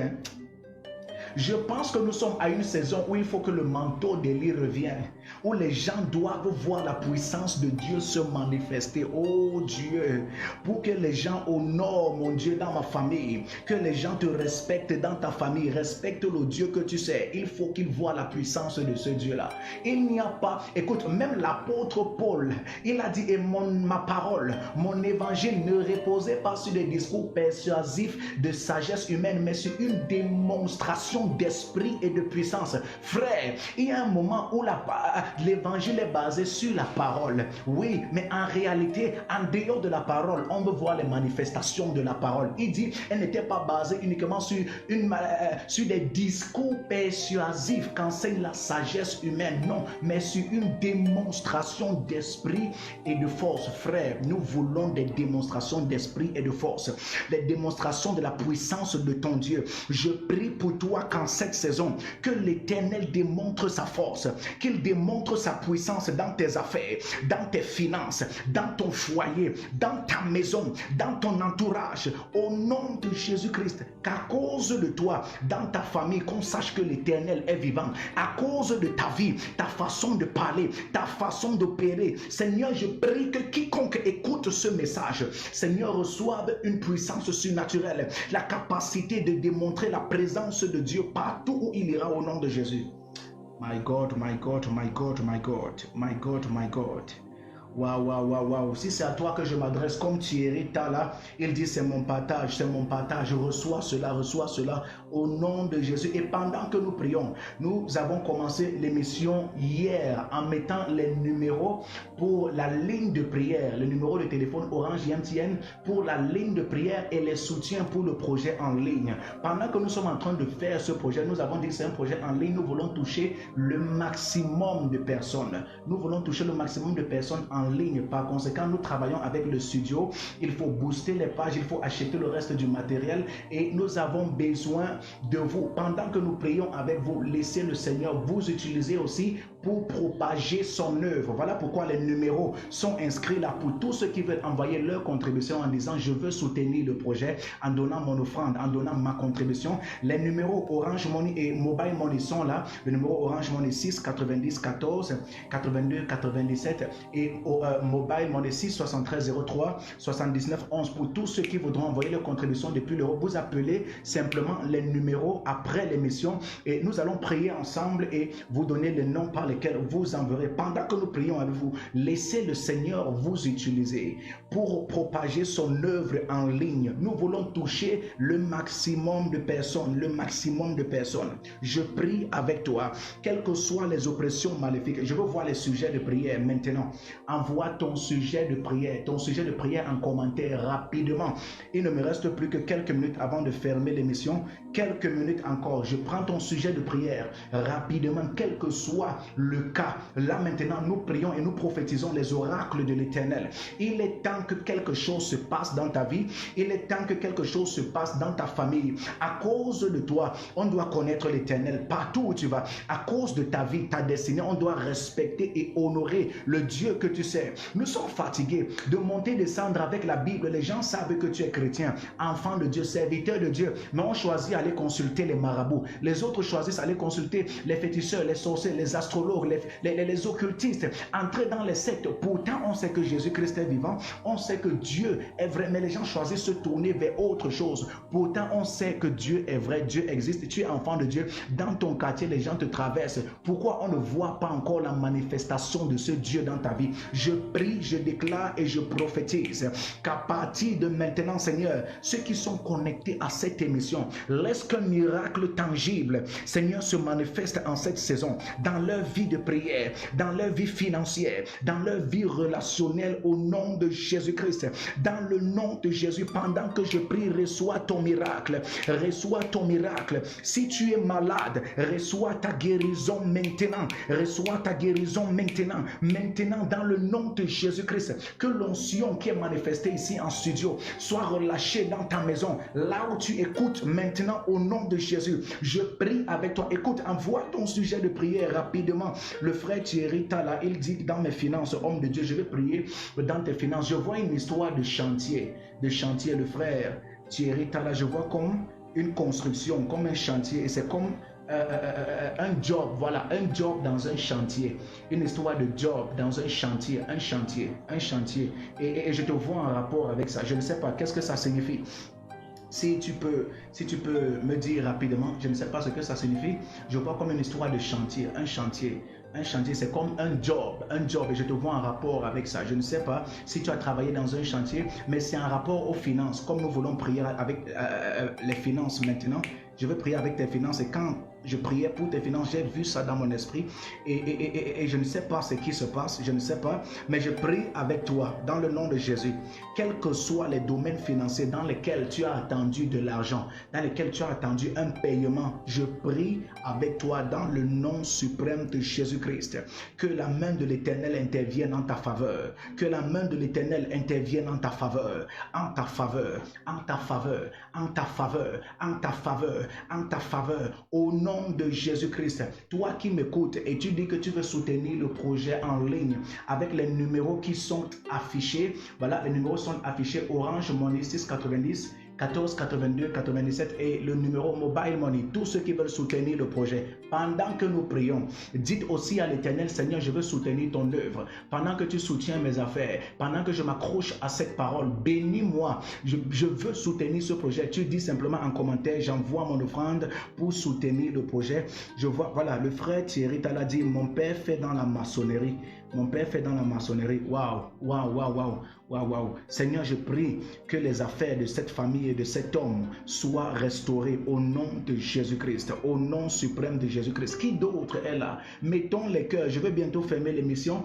Speaker 3: je pense que nous sommes à une saison où il faut que le manteau d'Élie revienne, où les gens doivent voir la puissance de Dieu se manifester. Oh Dieu, pour que les gens honorent mon Dieu dans ma famille, que les gens te respectent dans ta famille, respectent le Dieu que tu sais, il faut qu'ils voient la puissance de ce Dieu-là. Il n'y a pas, écoute, même l'apôtre Paul, il a dit, et ma parole, mon évangile ne reposait pas sur des discours persuasifs de sagesse humaine, mais sur une démonstration d'esprit et de puissance. Frère, il y a un moment où l'évangile est basé sur la parole. Oui, mais en réalité, en dehors de la parole, on veut voir les manifestations de la parole. Il dit, elle n'était pas basée uniquement sur des discours persuasifs qu'enseigne la sagesse humaine. Non, mais sur une démonstration d'esprit et de force. Frère, nous voulons des démonstrations d'esprit et de force. Des démonstrations de la puissance de ton Dieu. Je prie pour toi qu'en cette saison, que l'Éternel démontre sa force, qu'il démontre sa puissance dans tes affaires, dans tes finances, dans ton foyer, dans ta maison, dans ton entourage, au nom de Jésus-Christ, qu'à cause de toi, dans ta famille, qu'on sache que l'Éternel est vivant, à cause de ta vie, ta façon de parler, ta façon d'opérer. Seigneur, je prie que quiconque écoute ce message, Seigneur, reçoive une puissance surnaturelle, la capacité de démontrer la présence de Dieu partout où il ira au nom de Jésus. My God, my God, my God, my God, my God, my God. Waouh, waouh, waouh, waouh. Si c'est à toi que je m'adresse comme Thierry Tala, il dit c'est mon partage, reçois cela au nom de Jésus. Et pendant que nous prions, nous avons commencé l'émission hier en mettant les numéros pour la ligne de prière, le numéro de téléphone Orange MTN pour la ligne de prière et les soutiens pour le projet en ligne. Pendant que nous sommes en train de faire ce projet, nous avons dit que c'est un projet en ligne, nous voulons toucher le maximum de personnes. Nous voulons toucher le maximum de personnes en ligne. Par conséquent, nous travaillons avec le studio. Il faut booster les pages, il faut acheter le reste du matériel et nous avons besoin de vous. Pendant que nous prions avec vous, laissez le Seigneur vous utiliser aussi pour propager son œuvre. Voilà pourquoi les numéros sont inscrits là pour tous ceux qui veulent envoyer leur contribution en disant je veux soutenir le projet en donnant mon offrande, en donnant ma contribution. Les numéros Orange Money et Mobile Money sont là. Le numéro Orange Money 6 90 14 82 97 et Mobile Money 6 73 03 79 11 pour tous ceux qui voudront envoyer leur contribution depuis l'Europe. Vous appelez simplement les numéros après l'émission et nous allons prier ensemble et vous donner les noms par lesquels vous enverrez. Pendant que nous prions avec vous, laissez le Seigneur vous utiliser pour propager son œuvre en ligne. Nous voulons toucher le maximum de personnes, le maximum de personnes. Je prie avec toi, quelles que soient les oppressions maléfiques. Je veux voir les sujets de prière maintenant. Envoie ton sujet de prière en commentaire rapidement. Il ne me reste plus que quelques minutes avant de fermer l'émission. Quelques minutes encore. Je prends ton sujet de prière rapidement, quel que soit le cas. Là maintenant, nous prions et nous prophétisons les oracles de l'Éternel. Il est temps que quelque chose se passe dans ta vie. Il est temps que quelque chose se passe dans ta famille. À cause de toi, on doit connaître l'Éternel partout où tu vas. À cause de ta vie, ta destinée, on doit respecter et honorer le Dieu que tu sais. Nous sommes fatigués de monter et descendre avec la Bible. Les gens savent que tu es chrétien, enfant de Dieu, serviteur de Dieu. Mais on choisit d'aller consulter les marabouts. Les autres choisissent d'aller consulter les féticheurs, les sorciers, les astrologues, les occultistes. Entrer dans les sectes. Pourtant, on sait que Jésus-Christ est vivant. On sait que Dieu est vrai. Mais les gens choisissent de se tourner vers autre chose. Pourtant, on sait que Dieu est vrai. Dieu existe. Tu es enfant de Dieu. Dans ton quartier, les gens te traversent. Pourquoi on ne voit pas encore la manifestation de ce Dieu dans ta vie? Je prie, je déclare et je prophétise qu'à partir de maintenant, Seigneur, ceux qui sont connectés à cette émission, laisse qu'un miracle tangible, Seigneur, se manifeste en cette saison, dans leur vie de prière, dans leur vie financière, dans leur vie relationnelle, au nom de Jésus-Christ. Dans le nom de Jésus, pendant que je prie, reçois ton miracle. Reçois ton miracle. Si tu es malade, reçois ta guérison maintenant. Reçois ta guérison maintenant. Maintenant, dans le nom de Jésus-Christ, que l'onction qui est manifestée ici en studio soit relâchée dans ta maison, là où tu écoutes maintenant au nom de Jésus. Je prie avec toi. Écoute, envoie ton sujet de prière rapidement. Le frère Thierry Tala, il dit dans mes finances, homme de Dieu, je vais prier dans tes finances. Je vois une histoire de chantier. Le frère Thierry Tala, je vois comme une construction, comme un chantier, et c'est comme un job, voilà, un job dans un chantier, une histoire de job dans un chantier, et je te vois en rapport avec ça. Je ne sais pas qu'est-ce que ça signifie. Si tu peux me dire rapidement, je ne sais pas ce que ça signifie. Je vois comme une histoire de chantier, un chantier, c'est comme un job, et je te vois en rapport avec ça. Je ne sais pas si tu as travaillé dans un chantier, mais c'est en rapport aux finances. Comme nous voulons prier avec les finances maintenant, je veux prier avec tes finances, et quand je priais pour tes finances, j'ai vu ça dans mon esprit, et je ne sais pas ce qui se passe, je ne sais pas, mais je prie avec toi dans le nom de Jésus. Quels que soient les domaines financiers dans lesquels tu as attendu de l'argent, dans lesquels tu as attendu un paiement, je prie avec toi dans le nom suprême de Jésus-Christ, que la main de l'Éternel intervienne en ta faveur, que la main de l'Éternel intervienne en ta faveur, en ta faveur, en ta faveur, en ta faveur, en ta faveur, en ta faveur, au nom de Jésus-Christ. Toi qui m'écoutes et tu dis que tu veux soutenir le projet en ligne avec les numéros qui sont affichés, voilà, les numéros sont affichés: Orange Money 690 14 82 97 et le numéro Mobile Money. Tous ceux qui veulent soutenir le projet, pendant que nous prions, dites aussi à l'Éternel: Seigneur, je veux soutenir ton œuvre. Pendant que tu soutiens mes affaires, pendant que je m'accroche à cette parole, bénis-moi. Je veux soutenir ce projet. Tu dis simplement en commentaire: j'envoie mon offrande pour soutenir le projet. Je vois, voilà, le frère Thierry Tala dit: mon père fait dans la maçonnerie. Mon père fait dans la maçonnerie. Waouh. Seigneur, je prie que les affaires de cette famille et de cet homme soient restaurées au nom de Jésus-Christ, au nom suprême de Jésus-Christ. Qui d'autre est là? Mettons les cœurs. Je vais bientôt fermer l'émission.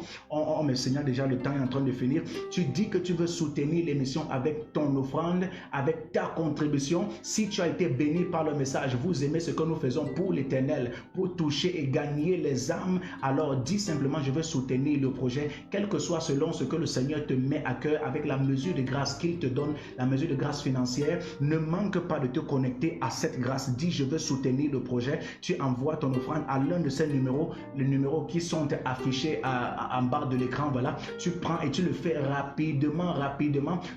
Speaker 3: Mais Seigneur, déjà le temps est en train de finir. Tu dis que tu veux soutenir l'émission avec ton offrande, avec ta contribution. Si tu as été béni par le message, vous aimez ce que nous faisons pour l'Éternel, pour toucher et gagner les âmes, alors dis simplement: je veux soutenir soutenir le projet, quel que soit selon ce que le Seigneur te met à cœur, avec la mesure de grâce qu'il te donne, la mesure de grâce financière. Ne manque pas de te connecter à cette grâce. Dis, je veux soutenir le projet. Tu envoies ton offrande à l'un de ces numéros, les numéros qui sont affichés en bas de l'écran. Voilà, tu prends et tu le fais rapidement.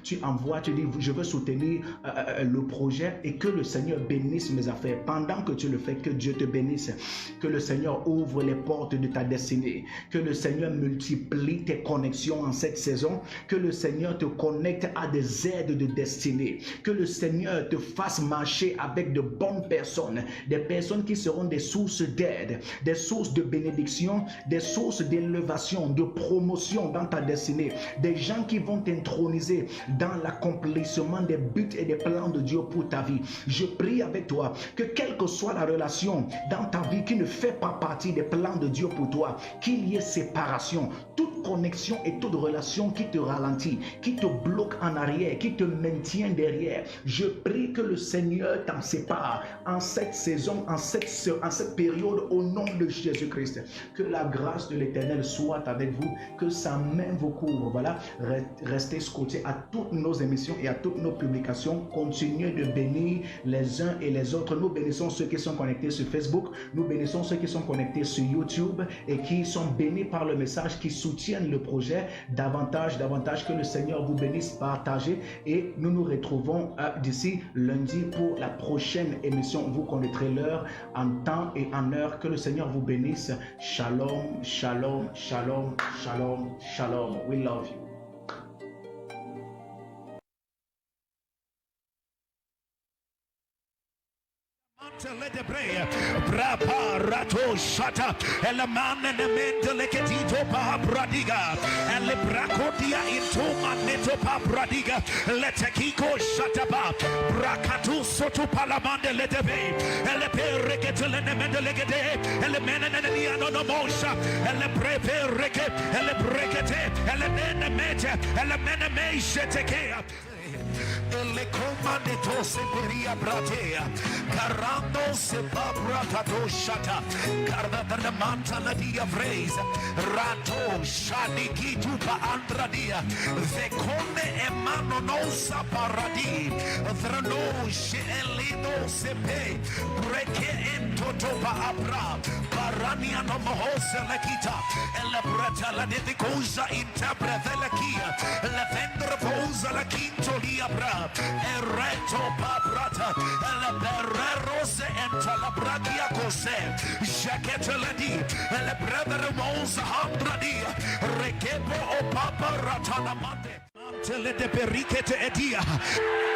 Speaker 3: Tu envoies, tu dis, je veux soutenir le projet et que le Seigneur bénisse mes affaires. Pendant que tu le fais, que Dieu te bénisse. Que le Seigneur ouvre les portes de ta destinée. Que le Seigneur multiplie tes connexions en cette saison. Que le Seigneur te connecte à des aides de destinée. Que le Seigneur te fasse marcher avec de bonnes personnes. Des personnes qui seront des sources d'aide, des sources de bénédiction, des sources d'élévation, de promotion dans ta destinée. Des gens qui vont t'introniser dans l'accomplissement des buts et des plans de Dieu pour ta vie. Je prie avec toi que quelle que soit la relation dans ta vie qui ne fait pas partie des plans de Dieu pour toi, qu'il y ait séparation, toute connexion et toute relation qui te ralentit, qui te bloque en arrière, qui te maintient derrière. Je prie que le Seigneur t'en sépare en cette saison, en cette période, au nom de Jésus-Christ. Que la grâce de l'Éternel soit avec vous, que sa main vous couvre. Voilà, restez scotchés à toutes nos émissions et à toutes nos publications. Continuez de bénir les uns et les autres. Nous bénissons ceux qui sont connectés sur Facebook, nous bénissons ceux qui sont connectés sur YouTube et qui sont bénis par le message, qui soutiennent le projet. Davantage, que le Seigneur vous bénisse, partagez et nous nous retrouvons d'ici lundi pour la prochaine émission. Vous connaîtrez l'heure en temps et en heure. Que le Seigneur vous bénisse. Shalom, shalom, shalom, shalom, shalom. We love you.
Speaker 1: Let the prayer, Braparato Shata, Elamana Nemenda Leketito Pa Bradiga, and Lebracotia into Maneto Pa Bradiga, Letekiko Shataba, Bracatu Soto Palamanda Letebe, Elepereketelemenda Legade, Elemenaniano Mosha, Eleprepe Reke, Elebrekete, Elemena Mete, Elemena Meshetekea. Le comandeto se peria bratea, carando se pabratato shata, carda da manta la dia fresa, rato shani kitu pa andradia, vecone e mano non sa paradi, thrano she elido se pe, breke ento topa abra, parania no mohose la kita, e la brata la de cosa intabra la kia, la vendra posa la quinto lia bra, e retto paprata, e la berrero se entra la bragia cos'è, jaquette la di, e le brevere monza andradia, rechepo o paparata la mante. Mantele de perichete e dia,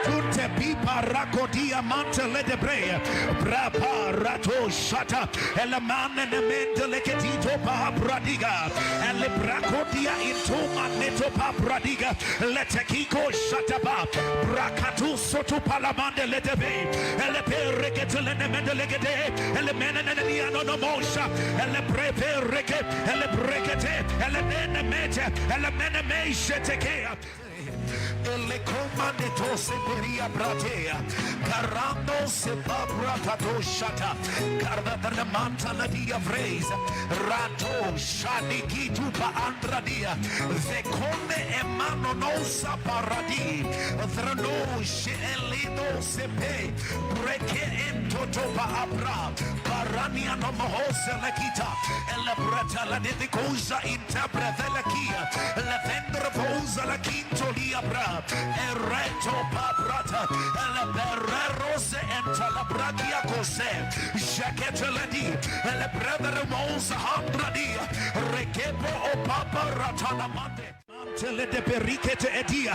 Speaker 1: tutte pipa raccodia mantele de brea, brapa rato shata, e la manne ne mentele che dito pa bradiga, e le bracodia into maneto pa bradiga, le techico shata pa, bracatu soto palamande le debe, e le perrechete le ne mendele gede, e le mene ne niano no mosha, e le preperreche, e le brekete, e le mene mete, e le mene meisce tekea. Le comandeto se peria bratea, carando se pabratato shata, carda da manta la dia fresa, rato shani kitu pa andradia, vecone e mano non sa paradi, thrano she elido se pe, breke ento topa abra, parania no mohose la kita, e la brata la de cosa intabra la kia, la vendra posa la quinto lia bra, e retto paprata, e la berrero se entra la bragia cos'è, jaquette la di, e le brevere monza andradia, rechepo o paparata la mante. Mantele de perichete e dia,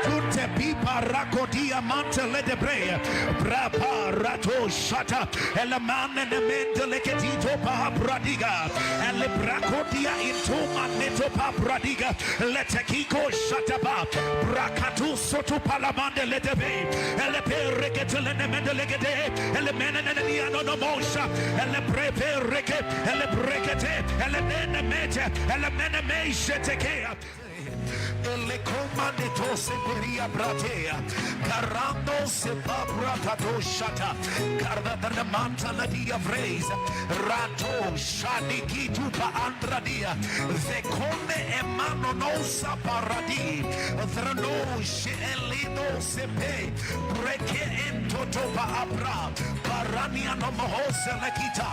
Speaker 1: tutte pipa raccodia mantele de brea, brapa rato shata, e la manne ne mendele che dito pa bradiga, e le bracodia into maneto pa bradiga, le techico shata pa, bracatu soto palamande le debe, e le perrechete le ne mendele gede, e le mene ne niano no mosha, e le preperreche, e le brekete, e le mene mete, e le mene meisce tekea. ele comandeto se peria bratea carando se babratato shata carda da manta la dia vreis rato shadiki tu pa andradia veconde e mano non sa paradi drano she elido se pe breke ento to pa abra parania no mohose lekita